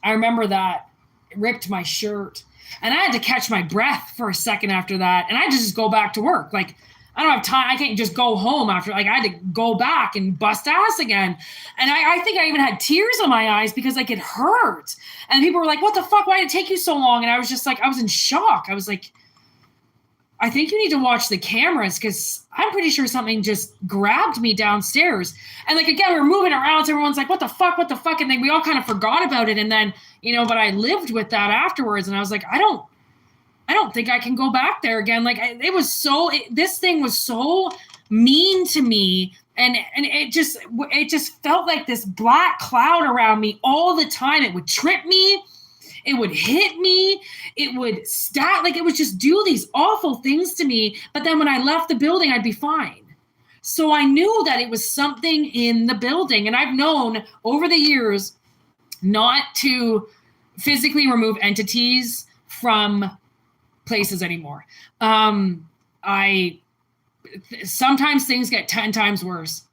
I remember that. It ripped my shirt. And I had to catch my breath for a second after that. And I had to just go back to work. Like, I don't have time. I can't just go home after. Like, I had to go back and bust ass again. And I think I even had tears in my eyes because like it hurt. And people were like, what the fuck? Why did it take you so long? And I was just like, I was in shock. I was like, I think you need to watch the cameras because I'm pretty sure something just grabbed me downstairs. And like, again, we were moving around. So everyone's like, what the fuck? What the fuck? And then we all kind of forgot about it. And then, but I lived with that afterwards. And I was like, I don't think I can go back there again. Like this thing was so mean to me. And it just felt like this black cloud around me all the time. It would trip me. It would hit me. It would stat, like it would just do these awful things to me. But then when I left the building, I'd be fine. So I knew that it was something in the building. And I've known over the years not to physically remove entities from places anymore. Sometimes things get 10 times worse.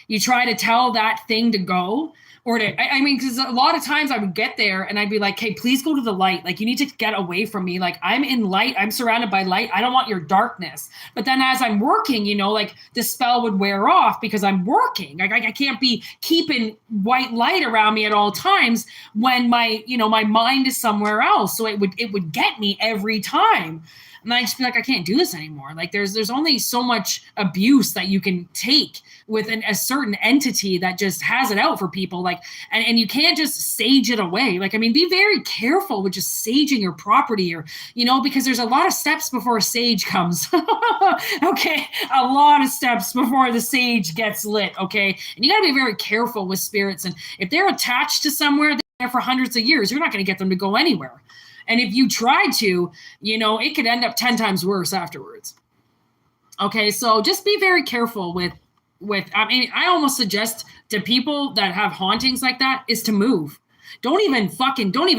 You try to tell that thing to go, Or I mean, because a lot of times I would get there and I'd be like, hey, please go to the light. Like, you need to get away from me. Like, I'm in light. I'm surrounded by light. I don't want your darkness. But then as I'm working, you know, like the spell would wear off because I'm working. Like, I can't be keeping white light around me at all times when my, you know, my mind is somewhere else. So it would get me every time. And I just be like, I can't do this anymore. Like there's only so much abuse that you can take with a certain entity that just has it out for people. Like, and you can't just sage it away. Like, I mean, be very careful with just saging your property, or, you know, because there's a lot of steps before a sage comes. Okay. A lot of steps before the sage gets lit. Okay. And you got to be very careful with spirits. And if they're attached to somewhere, they're there for hundreds of years, you're not going to get them to go anywhere. And if you try to, you know, it could end up 10 times worse afterwards. Okay, so just be very careful with, I mean, I almost suggest to people that have hauntings like that is to move. Don't even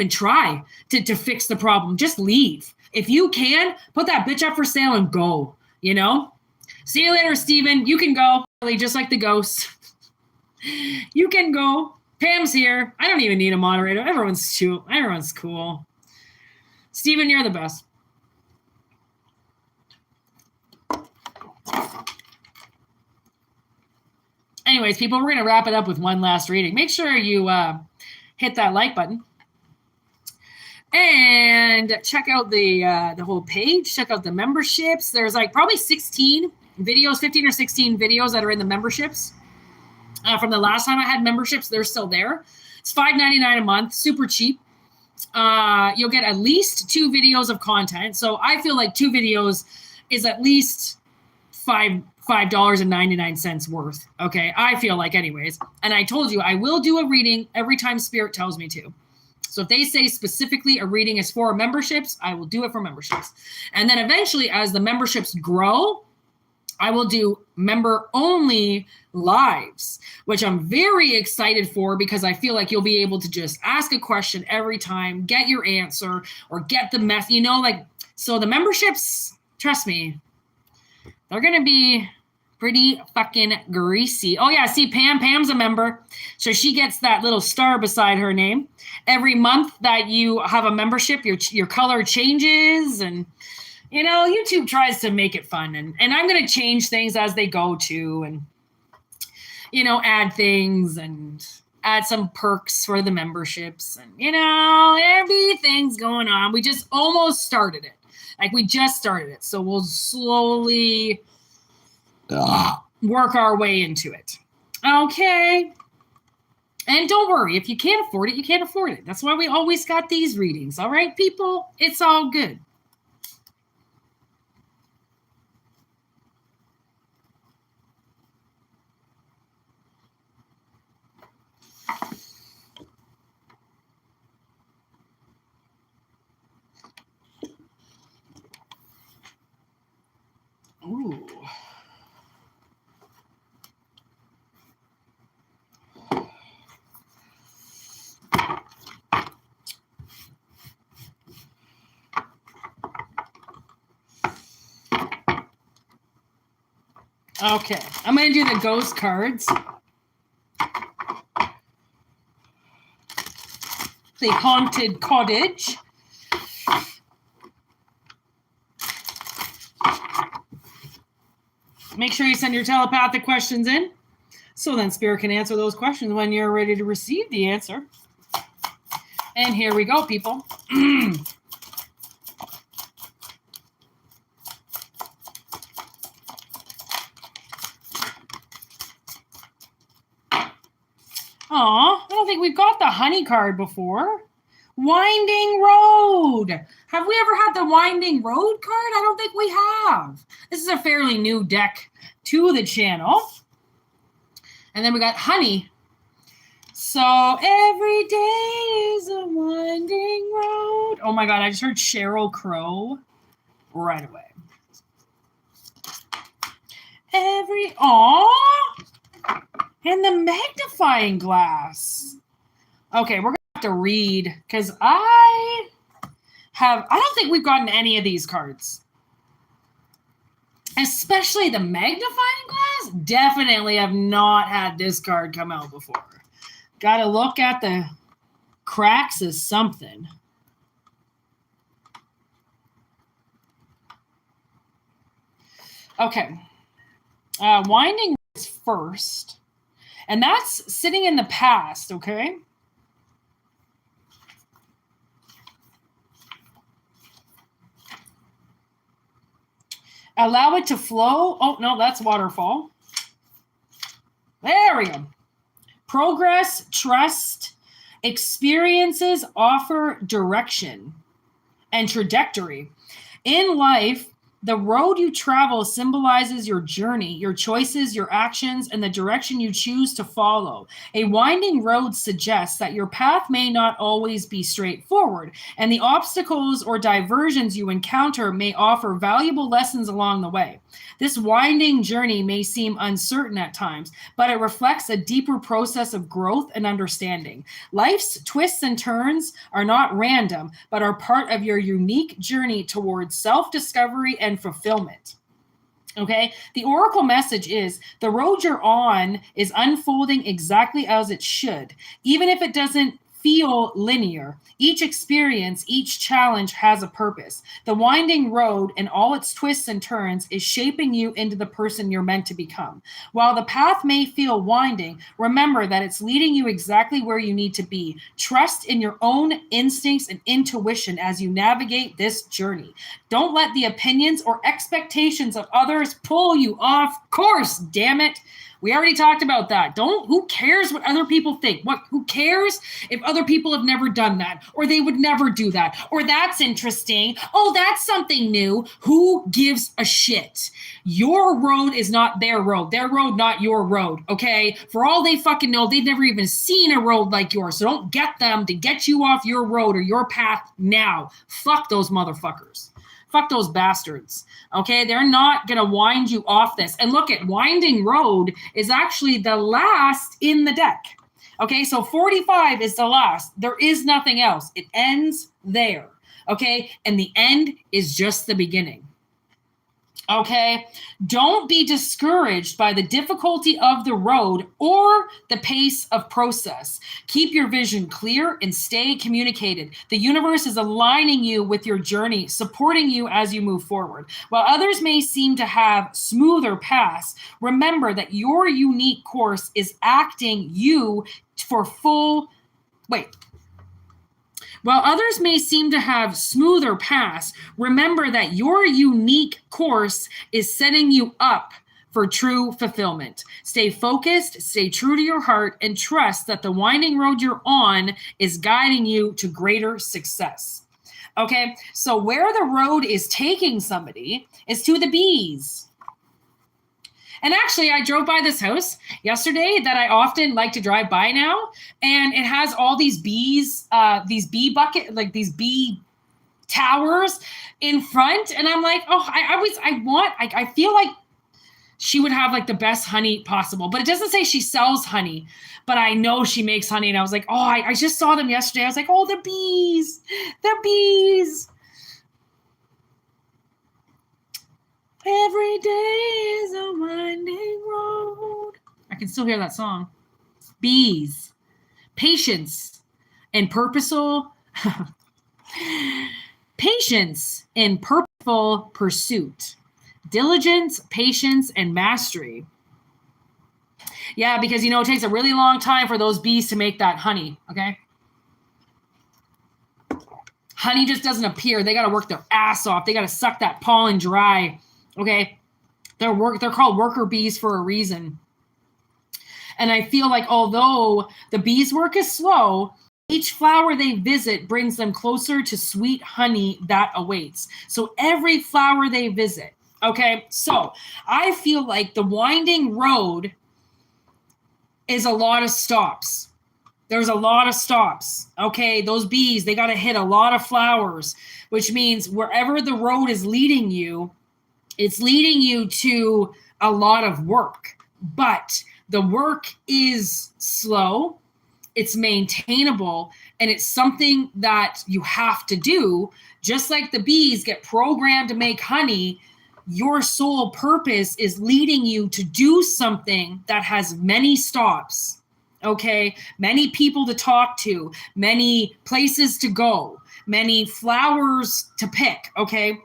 try to fix the problem. Just leave. If you can, put that bitch up for sale and go, you know? See you later, Steven. You can go, just like the ghosts. You can go. Pam's here. I don't even need a moderator. Everyone's cool. Steven, you're the best. Anyways, people, we're going to wrap it up with one last reading. Make sure you hit that like button. And check out the whole page. Check out the memberships. There's like probably 16 videos, 15 or 16 videos that are in the memberships. From the last time I had memberships, they're still there. It's $5.99 a month, super cheap. You'll get at least 2 videos of content. So I feel like 2 videos is at least $5.99 worth. Okay. I feel like, anyways. And I told you I will do a reading every time Spirit tells me to. So if they say specifically a reading is for memberships, I will do it for memberships. And then eventually, as the memberships grow, I will do member-only lives, which I'm very excited for, because I feel like you'll be able to just ask a question every time, get your answer, or get the mess, you know, like, so the memberships, trust me, they're going to be pretty fucking greasy. Oh, yeah, see, Pam's a member, so she gets that little star beside her name. Every month that you have a membership, your color changes, and you know, YouTube tries to make it fun, and I'm going to change things as they go too, and, you know, add things and add some perks for the memberships, and, you know, everything's going on. We just almost started it. Like, we just started it. So we'll slowly work our way into it. Okay. And don't worry, if you can't afford it, you can't afford it. That's why we always got these readings. All right, people? It's all good. Ooh. Okay, I'm going to do the ghost cards. The haunted cottage. Make sure you send your telepathic questions in, so then Spirit can answer those questions when you're ready to receive the answer. And here we go, people. Aw, I don't think we've got the honey card before. Winding Road. Have we ever had the Winding Road card? I don't think we have. This is a fairly new deck to the channel. And then we got Honey. So every day is a winding road. Oh my God, I just heard Sheryl Crow right away. And the magnifying glass. Okay, we're gonna have to read, because I don't think we've gotten any of these cards. Especially the magnifying glass. Definitely have not had this card come out before. Got to look at the cracks as something. Okay. Winding is first. And that's sitting in the past, okay? Allow it to flow. Oh, no, that's waterfall. There we go. Progress, trust, experiences offer direction and trajectory. In life, the road you travel symbolizes your journey, your choices, your actions, and the direction you choose to follow. A winding road suggests that your path may not always be straightforward, and the obstacles or diversions you encounter may offer valuable lessons along the way. This winding journey may seem uncertain at times, but it reflects a deeper process of growth and understanding. Life's twists and turns are not random, but are part of your unique journey towards self-discovery and fulfillment. Okay, the oracle message is the road you're on is unfolding exactly as it should, even if it doesn't feel linear. Each experience, each challenge has a purpose. The winding road and all its twists and turns is shaping you into the person you're meant to become. While the path may feel winding, remember that it's leading you exactly where you need to be. Trust in your own instincts and intuition as you navigate this journey. Don't let the opinions or expectations of others pull you off course, damn it. We already talked about that. Who cares what other people think? Who cares if other people have never done that, or they would never do that, or that's interesting. Oh, that's something new. Who gives a shit? Your road is not their road. Their road, not your road. Okay. For all they fucking know, they've never even seen a road like yours. So don't get them to get you off your road or your path now. Fuck those motherfuckers. Fuck those bastards. Okay, they're not going to wind you off this. And look at winding road is actually the last in the deck. Okay, so 45 is the last. There is nothing else. It ends there. Okay, and the end is just the beginning. Okay, don't be discouraged by the difficulty of the road or the pace of process. Keep your vision clear and stay communicated. The universe is aligning you with your journey, supporting you as you move forward. While others may seem to have smoother paths, remember that your unique course is acting you for full. While others may seem to have smoother paths, remember that your unique course is setting you up for true fulfillment. Stay focused, stay true to your heart, and trust that the winding road you're on is guiding you to greater success. Okay, so where the road is taking somebody is to the bees. And actually, I drove by this house yesterday that I often like to drive by now, and it has all these bees, these bee towers in front. And I'm like, oh, I feel like she would have like the best honey possible, but it doesn't say she sells honey, but I know she makes honey. And I was like, oh, I just saw them yesterday. I was like, oh, the bees. Every day is a winding road. I can still hear that song. Bees, patience, and purposeful pursuit, diligence, patience, and mastery. Yeah, because it takes a really long time for those bees to make that honey. Okay. Honey just doesn't appear. They got to work their ass off. They got to suck that pollen dry. Okay, they're called worker bees for a reason. And I feel like although the bees' work is slow, each flower they visit brings them closer to sweet honey that awaits. So every flower they visit. Okay, so I feel like the winding road is a lot of stops. There's a lot of stops. Okay, those bees, they got to hit a lot of flowers, which means wherever the road is leading you, it's leading you to a lot of work, but the work is slow, it's maintainable, and it's something that you have to do. Just like the bees get programmed to make honey, your sole purpose is leading you to do something that has many stops. Okay, many people to talk to, many places to go, many flowers to pick. Okay,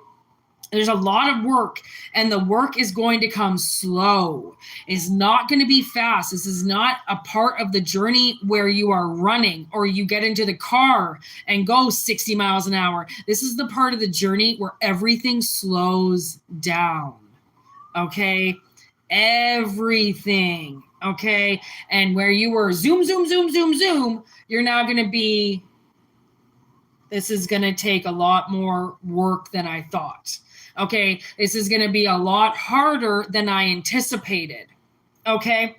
there's a lot of work, and the work is going to come slow. It's not going to be fast. This is not a part of the journey where you are running or you get into the car and go 60 miles an hour. This is the part of the journey where everything slows down. Okay, everything. Okay, and where you were zoom, zoom, zoom, zoom, zoom, you're now going to be, this is going to take a lot more work than I thought. Okay, this is going to be a lot harder than I anticipated. Okay,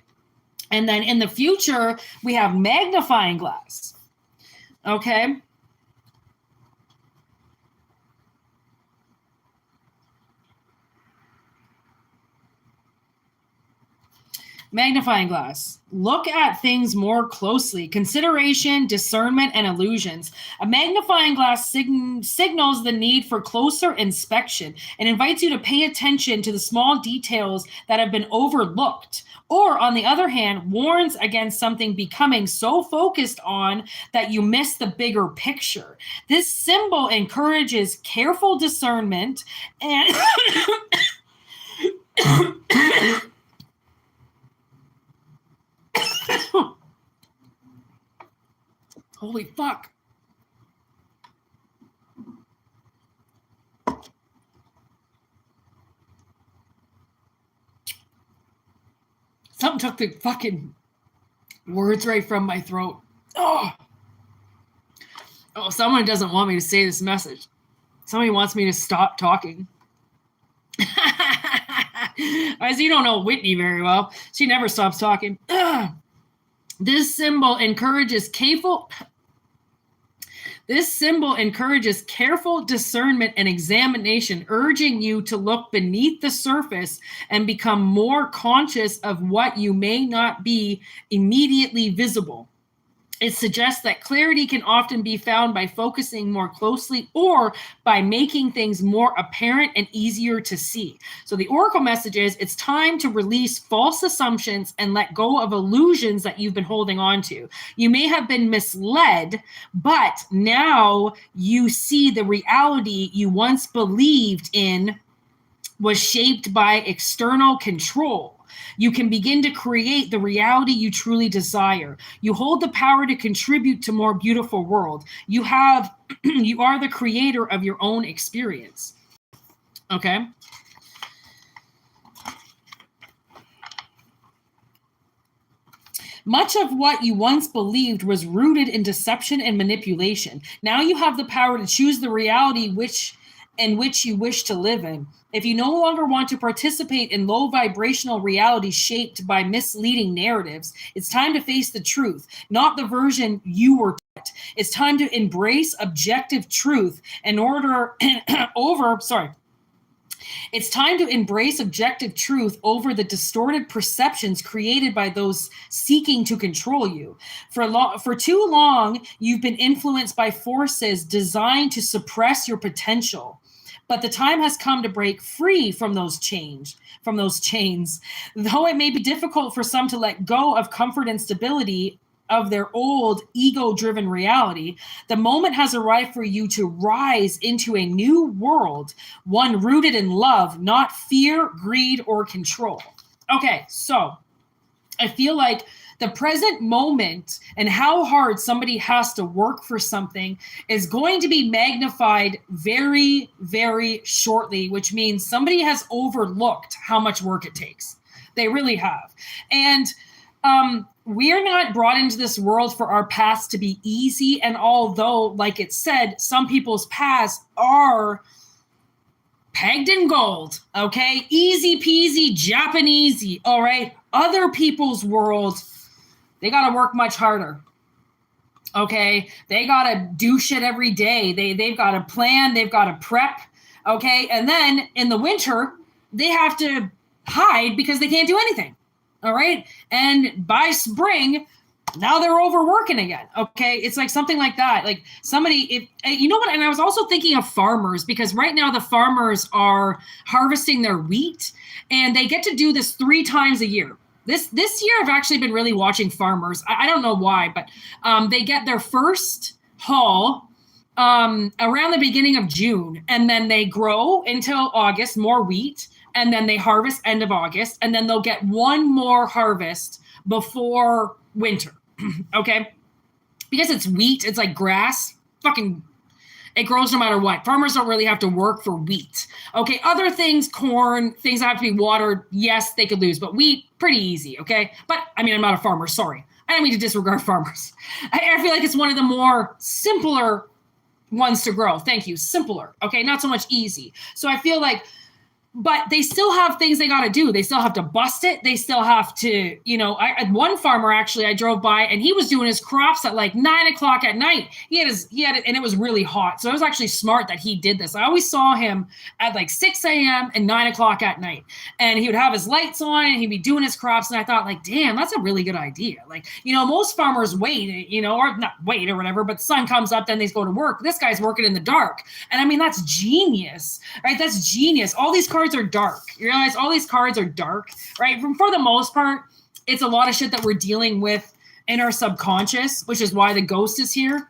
and then in the future, we have magnifying glass. Okay. Magnifying glass. Look at things more closely. Consideration, discernment, and illusions. A magnifying glass signals the need for closer inspection and invites you to pay attention to the small details that have been overlooked. Or, on the other hand, warns against something becoming so focused on that you miss the bigger picture. This symbol encourages careful discernment and holy fuck. Something took the fucking words right from my throat. Oh, someone doesn't want me to say this message. Somebody wants me to stop talking. As you don't know Whitney very well, she never stops talking. This symbol encourages careful discernment and examination, urging you to look beneath the surface and become more conscious of what you may not be immediately visible. It suggests that clarity can often be found by focusing more closely or by making things more apparent and easier to see. So the oracle message is, it's time to release false assumptions and let go of illusions that you've been holding on to. You may have been misled, but now you see the reality you once believed in was shaped by external control. You can begin to create the reality you truly desire. You hold the power to contribute to a more beautiful world. You are the creator of your own experience. Okay. Much of what you once believed was rooted in deception and manipulation. Now you have the power to choose the reality in which you wish to live in. If you no longer want to participate in low vibrational reality shaped by misleading narratives, it's time to face the truth, not the version you were taught. It's time to embrace objective truth It's time to embrace objective truth over the distorted perceptions created by those seeking to control you. For too long, you've been influenced by forces designed to suppress your potential. But the time has come to break free from those chains. Though it may be difficult for some to let go of comfort and stability of their old ego-driven reality, the moment has arrived for you to rise into a new world, one rooted in love, not fear, greed, or control. Okay, so I feel like the present moment and how hard somebody has to work for something is going to be magnified very, very shortly, which means somebody has overlooked how much work it takes. They really have. And we are not brought into this world for our paths to be easy. And although, like it said, some people's paths are pegged in gold, okay? Easy peasy, Japanesey, all right? Other people's worlds, they got to work much harder, okay? They got to do shit every day. They've got to plan. They've got to prep, okay? And then in the winter, they have to hide because they can't do anything, all right? And by spring, now they're overworking again, okay? It's like something like that. Like somebody, you know what? And I was also thinking of farmers, because right now the farmers are harvesting their wheat and they get to do this 3 times a year. This year I've actually been really watching farmers. I don't know why, but they get their first haul around the beginning of June, and then they grow until August, more wheat, and then they harvest end of August, and then they'll get one more harvest before winter. Okay? Because it's wheat, it's like grass, fucking it grows no matter what. Farmers don't really have to work for wheat. Okay, other things, corn, things that have to be watered, yes, they could lose, but wheat, pretty easy, okay? But, I mean, I'm not a farmer, sorry. I don't mean to disregard farmers. I feel like it's one of the more simpler ones to grow. Thank you, simpler, okay? Not so much easy. So I feel like, but they still have things they got to do. They still have to bust it. They still have to, you know, one farmer actually I drove by and he was doing his crops at like 9 o'clock at night. He had it, and it was really hot. So it was actually smart that he did this. I always saw him at like 6 a.m. and 9 o'clock at night. And he would have his lights on and he'd be doing his crops. And I thought like, damn, that's a really good idea. Like, you know, most farmers wait, you know, or not wait or whatever, but the sun comes up, then they go to work. This guy's working in the dark. And I mean, that's genius, right? That's genius. All these cards are dark. You realize all these cards are dark, right? For the most part, it's a lot of shit that we're dealing with in our subconscious, which is why the ghost is here.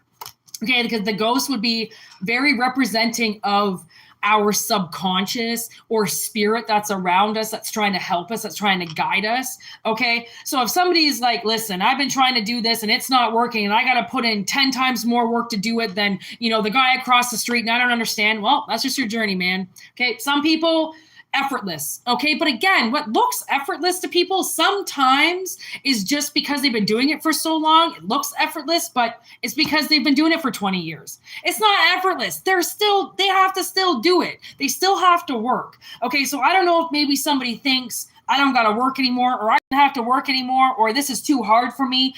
Okay, because the ghost would be very representing of our subconscious or spirit that's around us, that's trying to help us, that's trying to guide us. Okay, so if somebody's like, listen, I've been trying to do this and it's not working and I got to put in 10 times more work to do it than, you know, the guy across the street and I don't understand. Well, that's just your journey, man. Okay, some people, effortless. Okay. But again, what looks effortless to people sometimes is just because they've been doing it for so long. It looks effortless, but it's because they've been doing it for 20 years. It's not effortless. They have to still do it. They still have to work. Okay. So I don't know if maybe somebody thinks I don't got to work anymore, or I don't have to work anymore, or this is too hard for me.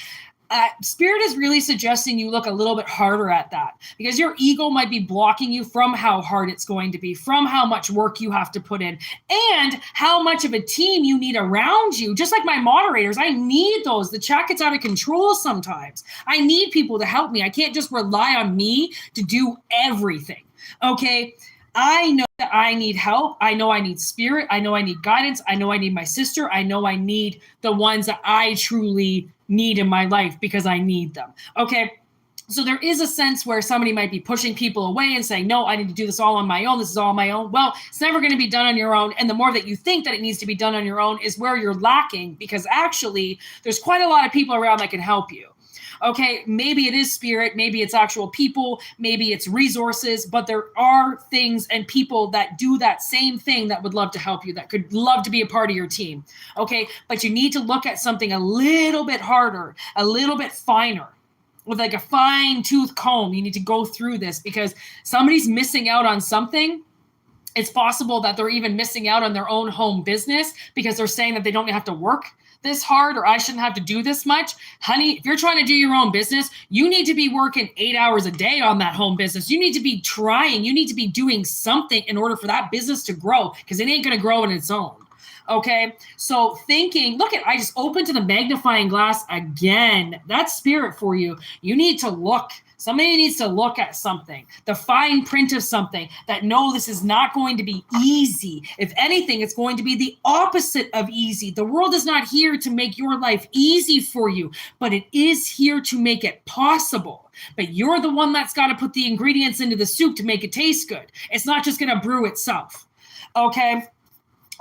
Spirit is really suggesting you look a little bit harder at that, because your ego might be blocking you from how hard it's going to be, from how much work you have to put in, and how much of a team you need around you. Just like my moderators, I need those. The chat gets out of control sometimes. I need people to help me. I can't just rely on me to do everything. Okay. I know that I need help. I know I need spirit. I know I need guidance. I know I need my sister. I know I need the ones that I truly need in my life because I need them. Okay. So there is a sense where somebody might be pushing people away and saying, no, I need to do this all on my own. This is all on my own. Well, it's never going to be done on your own. And the more that you think that it needs to be done on your own is where you're lacking, because actually there's quite a lot of people around that can help you. Okay, maybe it is spirit, maybe it's actual people, maybe it's resources, but there are things and people that do that same thing that would love to help you, that could love to be a part of your team. Okay, but you need to look at something a little bit harder, a little bit finer, with like a fine tooth comb. You need to go through this because somebody's missing out on something. It's possible that they're even missing out on their own home business because they're saying that they don't have to work this hard, or I shouldn't have to do this much. Honey, if you're trying to do your own business, you need to be working 8 hours a day on that home business. You need to be trying. You need to be doing something in order for that business to grow, because it ain't going to grow on its own. Okay. So thinking, look at, I just opened to the magnifying glass again. That's spirit for you. You need to look. Somebody needs to look at something, the fine print of something, that no, this is not going to be easy. If anything, it's going to be the opposite of easy. The world is not here to make your life easy for you, but it is here to make it possible. But you're the one that's got to put the ingredients into the soup to make it taste good. It's not just going to brew itself. Okay.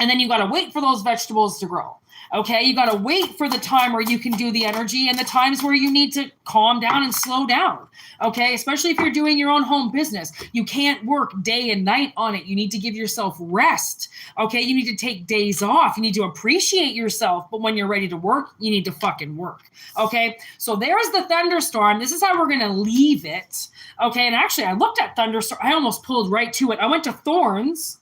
And then you got to wait for those vegetables to grow. Okay, you got to wait for the time where you can do the energy and the times where you need to calm down and slow down. Okay, especially if you're doing your own home business. You can't work day and night on it. You need to give yourself rest. Okay, you need to take days off. You need to appreciate yourself. But when you're ready to work, you need to fucking work. Okay, so there's the thunderstorm. This is how we're going to leave it. Okay, and actually I looked at thunderstorm. I almost pulled right to it. I went to thorns,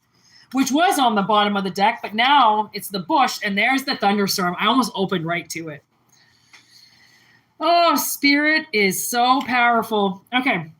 which was on the bottom of the deck, but now it's the bush, and there's the thunderstorm. I almost opened right to it. Oh, spirit is so powerful. Okay.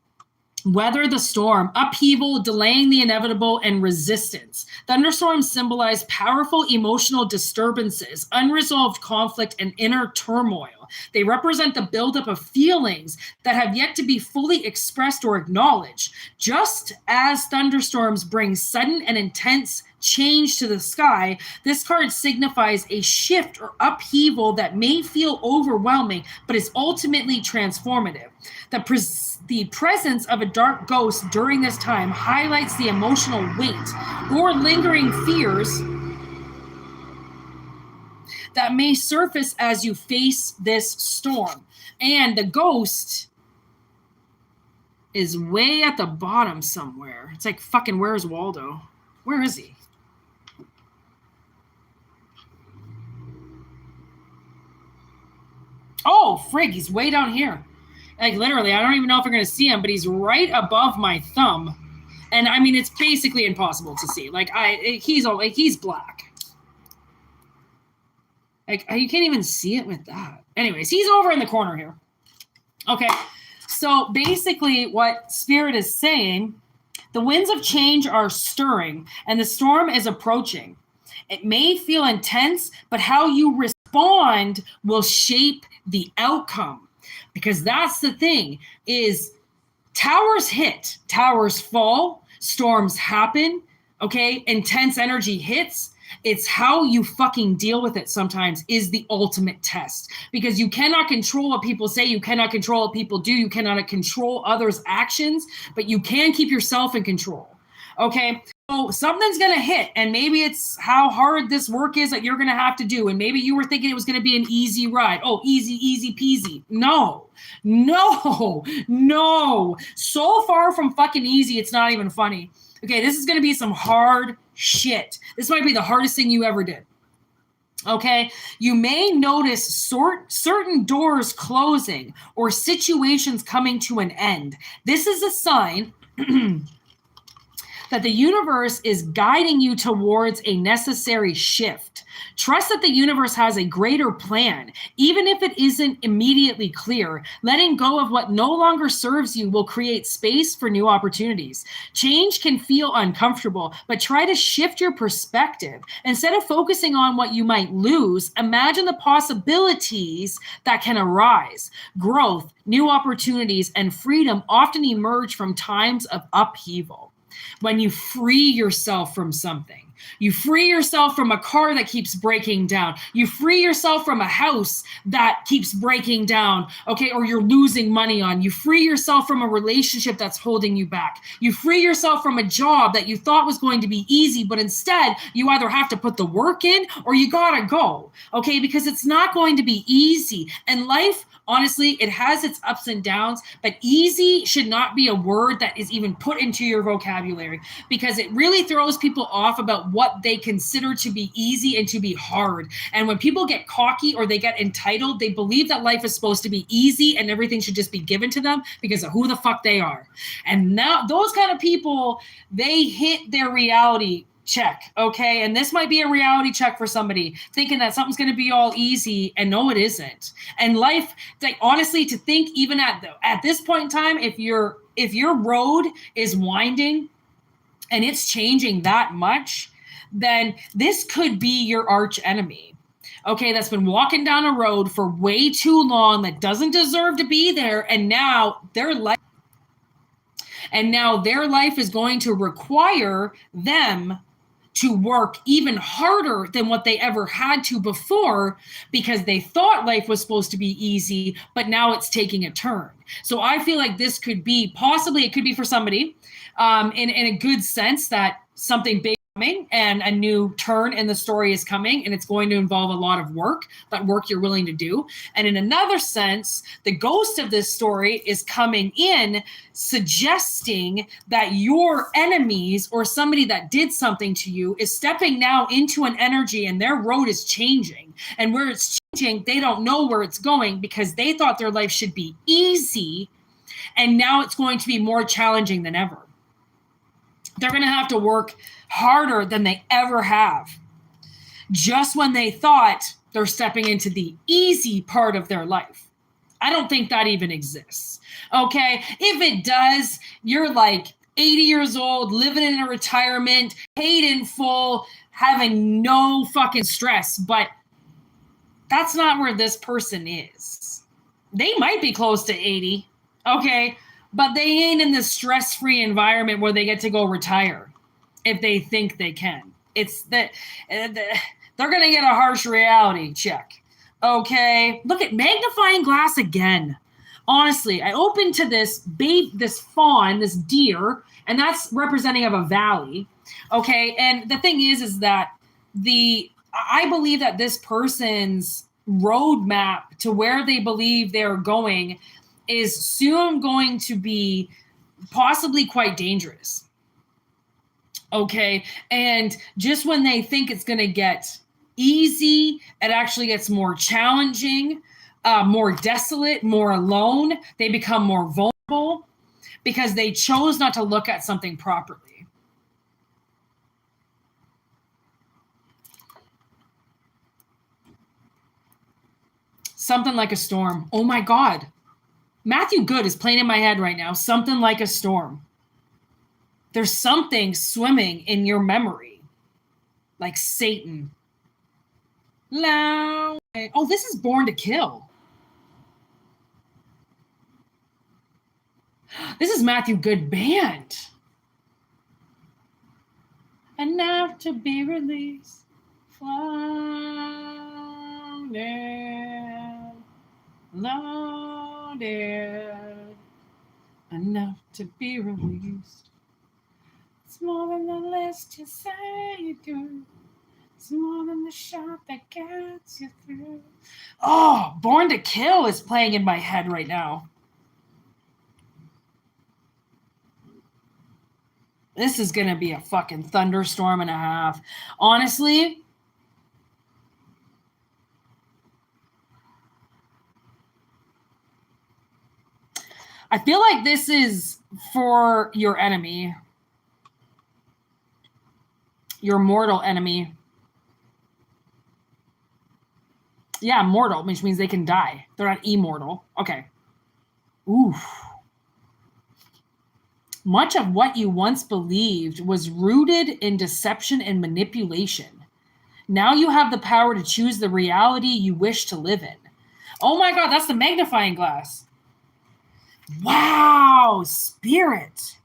Weather the storm, upheaval, delaying the inevitable, and resistance. Thunderstorms symbolize powerful emotional disturbances, unresolved conflict, and inner turmoil. They represent the buildup of feelings that have yet to be fully expressed or acknowledged. Just as thunderstorms bring sudden and intense change to the sky, this card signifies a shift or upheaval that may feel overwhelming, but is ultimately transformative. The presence of a dark ghost during this time highlights the emotional weight or lingering fears that may surface as you face this storm. And the ghost is way at the bottom somewhere. It's like fucking, where's Waldo? Where is he? Oh, frig, he's way down here. Like, literally, I don't even know if you're going to see him, but he's right above my thumb. And, I mean, it's basically impossible to see. Like, he's black. Like, you can't even see it with that. Anyways, he's over in the corner here. Okay, so basically what Spirit is saying, the winds of change are stirring, and the storm is approaching. It may feel intense, but how you respond will shape the outcome. Because that's the thing, is towers hit, towers fall, storms happen, okay? Intense energy hits. It's how you fucking deal with it sometimes is the ultimate test. Because you cannot control what people say, you cannot control what people do, you cannot control others' actions, but you can keep yourself in control, okay? So something's going to hit, and maybe it's how hard this work is that you're going to have to do, and maybe you were thinking it was going to be an easy ride. Oh, easy peasy. No. So far from fucking easy, it's not even funny. Okay, this is going to be some hard shit. This might be the hardest thing you ever did. Okay, you may notice certain doors closing or situations coming to an end. This is a sign that the universe is guiding you towards a necessary shift. Trust that the universe has a greater plan, even if it isn't immediately clear. Letting go of what no longer serves you will create space for new opportunities. Change can feel uncomfortable, but try to shift your perspective. Instead of focusing on what you might lose, imagine the possibilities that can arise. Growth, new opportunities, and freedom often emerge from times of upheaval. When you free yourself from something, you free yourself from a car that keeps breaking down. You free yourself from a house that keeps breaking down, okay, or you're losing money on. You free yourself from a relationship that's holding you back. You free yourself from a job that you thought was going to be easy, but instead you either have to put the work in or you gotta go, okay, because it's not going to be easy. And life, honestly, it has its ups and downs, but easy should not be a word that is even put into your vocabulary, because it really throws people off about what they consider to be easy and to be hard. And when people get cocky or they get entitled, they believe that life is supposed to be easy and everything should just be given to them because of who the fuck they are. And now those kind of people, they hit their reality check, okay? And this might be a reality check for somebody, thinking that something's going to be all easy, and no, it isn't. And life, like, honestly, to think even at this point in time, if your road is winding and it's changing that much, then this could be your arch enemy, okay, that's been walking down a road for way too long, that doesn't deserve to be there, and now their life is going to require them to work even harder than what they ever had to before, because they thought life was supposed to be easy, but now it's taking a turn. So I feel like this could be, possibly it could be for somebody in a good sense, that something big coming and a new turn in the story is coming, and it's going to involve a lot of work, but work you're willing to do. And in another sense, the ghost of this story is coming in, suggesting that your enemies or somebody that did something to you is stepping now into an energy, and their road is changing. And where it's changing, they don't know where it's going, because they thought their life should be easy, and now it's going to be more challenging than ever. They're going to have to work harder than they ever have, just when they thought they're stepping into the easy part of their life. I don't think that even exists, okay? If it does, you're like 80 years old, living in a retirement, paid in full, having no fucking stress, but that's not where this person is. They might be close to 80, okay? But they ain't in this stress-free environment where they get to go retire if they think they can. It's that they're going to get a harsh reality check. Okay. Look at magnifying glass again. Honestly, I opened to this fawn, this deer, and that's representing of a valley. Okay. And the thing is that I believe that this person's roadmap to where they believe they're going is soon going to be possibly quite dangerous. Okay. And just when they think it's going to get easy, it actually gets more challenging, more desolate, more alone. They become more vulnerable because they chose not to look at something properly. Something like a storm. Oh my God. Matthew Good is playing in my head right now. Something like a storm. There's something swimming in your memory. Like Satan. Loud. Oh, this is Born to Kill. This is Matthew Good Band. Enough to be released. Loaded. Enough to be released. It's more than the list you say you do. It's more than the shot that gets you through. Oh, Born to Kill is playing in my head right now. This is going to be a fucking thunderstorm and a half. Honestly, I feel like this is for your enemy. Your mortal enemy. Yeah, mortal, which means they can die. They're not immortal. Okay. Oof. Much of what you once believed was rooted in deception and manipulation. Now you have the power to choose the reality you wish to live in. Oh my God, that's the magnifying glass. Wow, Spirit.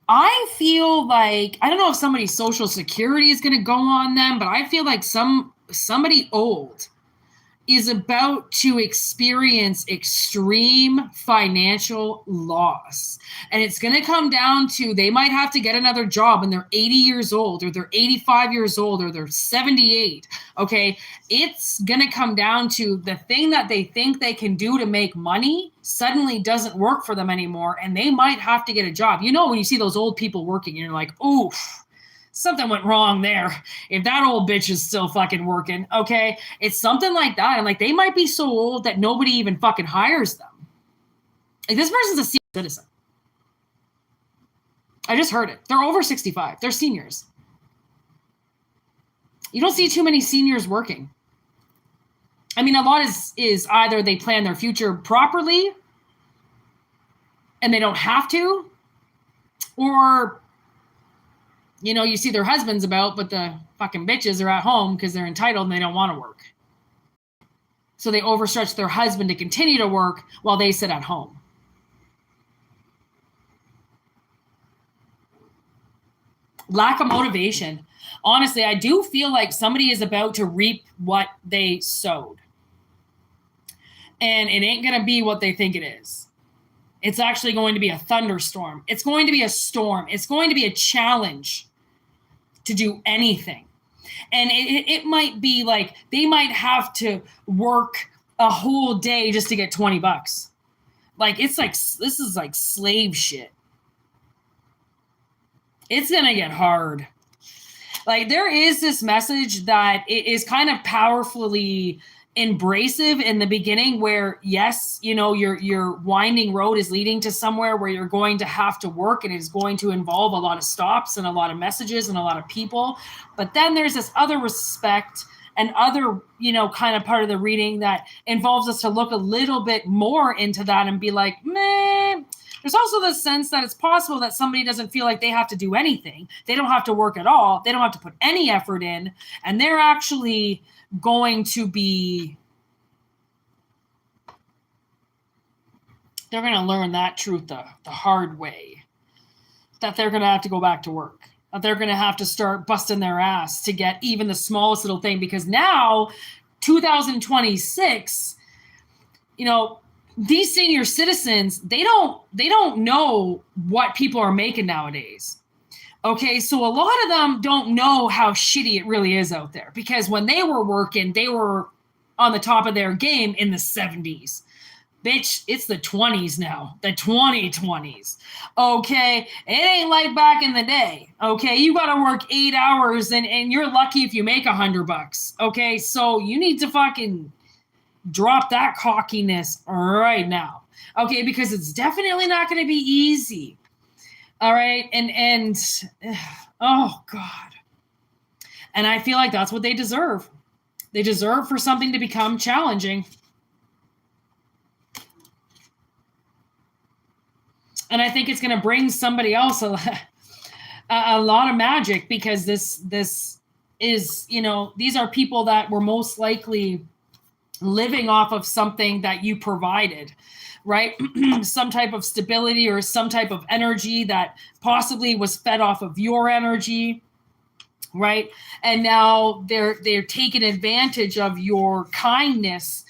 I feel like, I don't know if somebody's social security is going to go on them, but I feel like somebody old is about to experience extreme financial loss. And it's going to come down to, they might have to get another job when they're 80 years old, or they're 85 years old, or they're 78. Okay. It's going to come down to the thing that they think they can do to make money suddenly doesn't work for them anymore. And they might have to get a job. You know, when you see those old people working, you're like, oof. Something went wrong there. If that old bitch is still fucking working, okay? It's something like that. And like, they might be so old that nobody even fucking hires them. Like, this person's a senior citizen. I just heard it. They're over 65. They're seniors. You don't see too many seniors working. I mean, a lot is either they plan their future properly and they don't have to, or you know, you see their husbands about, but the fucking bitches are at home because they're entitled and they don't want to work. So they overstretch their husband to continue to work while they sit at home. Lack of motivation. Honestly, I do feel like somebody is about to reap what they sowed. And it ain't going to be what they think it is. It's actually going to be a thunderstorm. It's going to be a storm. It's going to be a challenge to do anything. And it might be like they might have to work a whole day just to get $20. Like, it's like, this is like slave shit. It's going to get hard. Like, there is this message that it is kind of powerfully embracive in the beginning where, yes, you know, your winding road is leading to somewhere where you're going to have to work, and it's going to involve a lot of stops and a lot of messages and a lot of people. But then there's this other respect and other, you know, kind of part of the reading that involves us to look a little bit more into that and be like, man, there's also the sense that it's possible that somebody doesn't feel like they have to do anything. They don't have to work at all. They don't have to put any effort in, and they're actually going to be they're going to learn that truth the hard way, that they're going to have to go back to work, that they're going to have to start busting their ass to get even the smallest little thing, because now 2026, you know, these senior citizens, they don't know what people are making nowadays. Okay, so a lot of them don't know how shitty it really is out there, because when they were working, they were on the top of their game in the 70s. Bitch, it's the 20s now, the 2020s. Okay, it ain't like back in the day. Okay, you got to work 8 hours and you're lucky if you make $100. Okay, so you need to fucking drop that cockiness right now. Okay, because it's definitely not going to be easy. All right. And oh God. And I feel like that's what they deserve. They deserve for something to become challenging. And I think it's going to bring somebody else a lot of magic, because this is, you know, these are people that were most likely living off of something that you provided, right? Some type of stability or some type of energy that possibly was fed off of your energy, right? And now they're taking advantage of your kindness,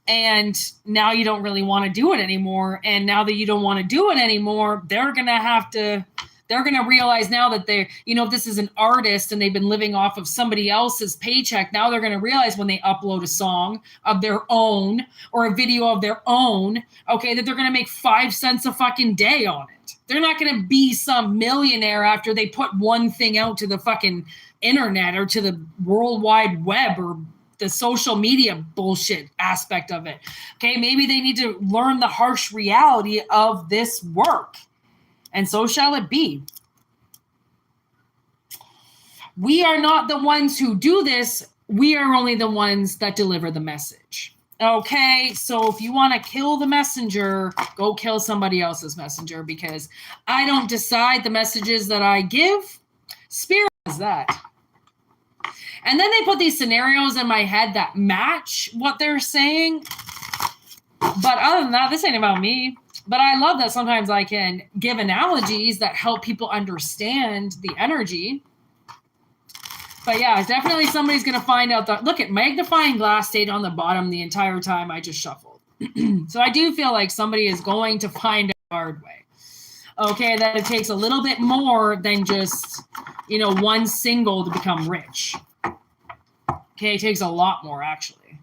and now you don't really want to do it anymore. And now that you don't want to do it anymore, they're going to realize now that they're, you know, if this is an artist and they've been living off of somebody else's paycheck, now they're going to realize when they upload a song of their own or a video of their own, okay, that they're going to make 5 cents a fucking day on it. They're not going to be some millionaire after they put one thing out to the fucking internet or to the World Wide Web or the social media bullshit aspect of it. Okay, maybe they need to learn the harsh reality of this work. And so shall it be. We are not the ones who do this. We are only the ones that deliver the message. Okay, so if you want to kill the messenger, go kill somebody else's messenger, because I don't decide the messages that I give. Spirit does that. And then they put these scenarios in my head that match what they're saying. But other than that, this ain't about me. But I love that sometimes I can give analogies that help people understand the energy. But yeah, definitely somebody's going to find out that, look at magnifying glass stayed on the bottom the entire time I just shuffled. So I do feel like somebody is going to find out the hard way. Okay, that it takes a little bit more than just, you know, one single to become rich. Okay, it takes a lot more, actually.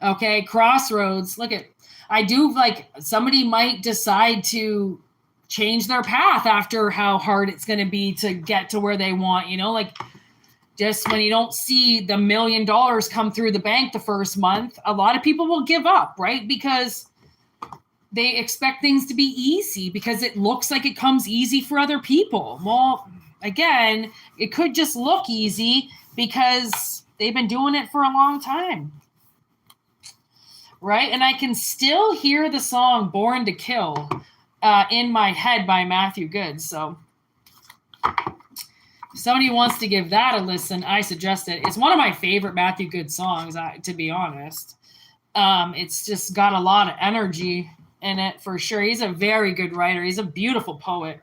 Okay, crossroads. Look at, I do like somebody might decide to change their path after how hard it's going to be to get to where they want, you know, like just when you don't see the $1 million come through the bank the first month, a lot of people will give up, right? Because they expect things to be easy because it looks like it comes easy for other people. Well, again, it could just look easy because they've been doing it for a long time. Right? And I can still hear the song Born to Kill in my head by Matthew Good. So if somebody wants to give that a listen, I suggest it. It's one of my favorite Matthew Good songs, to be honest. It's just got a lot of energy in it for sure. He's a very good writer. He's a beautiful poet.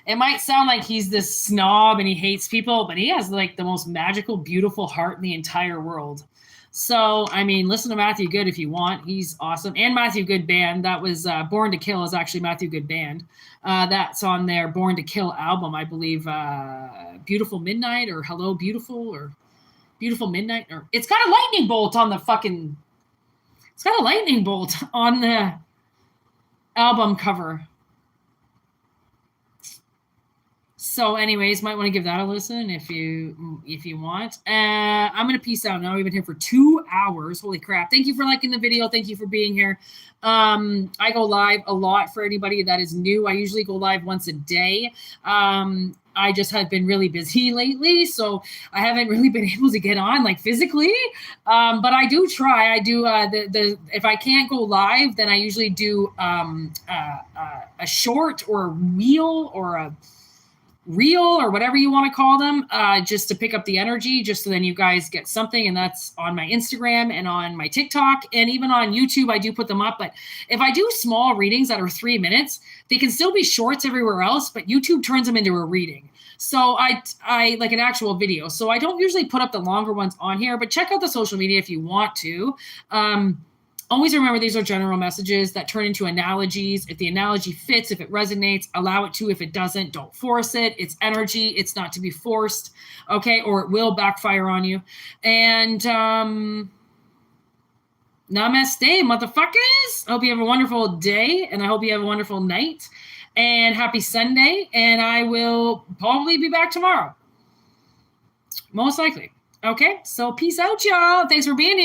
It might sound like he's this snob and he hates people, but he has like the most magical, beautiful heart in the entire world. So, I mean, listen to Matthew Good if you want. He's awesome. And Matthew Good Band. That was Born to Kill is actually Matthew Good Band. That's on their Born to Kill album, I believe. Beautiful Midnight or Hello Beautiful or Beautiful Midnight. Or it's got a lightning bolt on the fucking... It's got a lightning bolt on the album cover. So anyways, might want to give that a listen if you want. I'm going to peace out now. We've been here for 2 hours. Holy crap. Thank you for liking the video. Thank you for being here. I go live a lot for anybody that is new. I usually go live once a day. I just have been really busy lately, so I haven't really been able to get on like physically. But I do try. I do if I can't go live, then I usually do a short or a reel or a reel or whatever you want to call them, just to pick up the energy, just so then you guys get something. And that's on my Instagram and on my TikTok, and even on YouTube, I do put them up. But if I do small readings that are 3 minutes, they can still be shorts everywhere else, but YouTube turns them into a reading. So I like an actual video. So I don't usually put up the longer ones on here, but check out the social media if you want to. Always remember, these are general messages that turn into analogies. If the analogy fits, if it resonates, allow it to. If it doesn't, don't force it. It's energy. It's not to be forced. Okay. Or it will backfire on you. And, namaste, motherfuckers. I hope you have a wonderful day, and I hope you have a wonderful night, and happy Sunday. And I will probably be back tomorrow. Most likely. Okay. So peace out, y'all. Thanks for being here.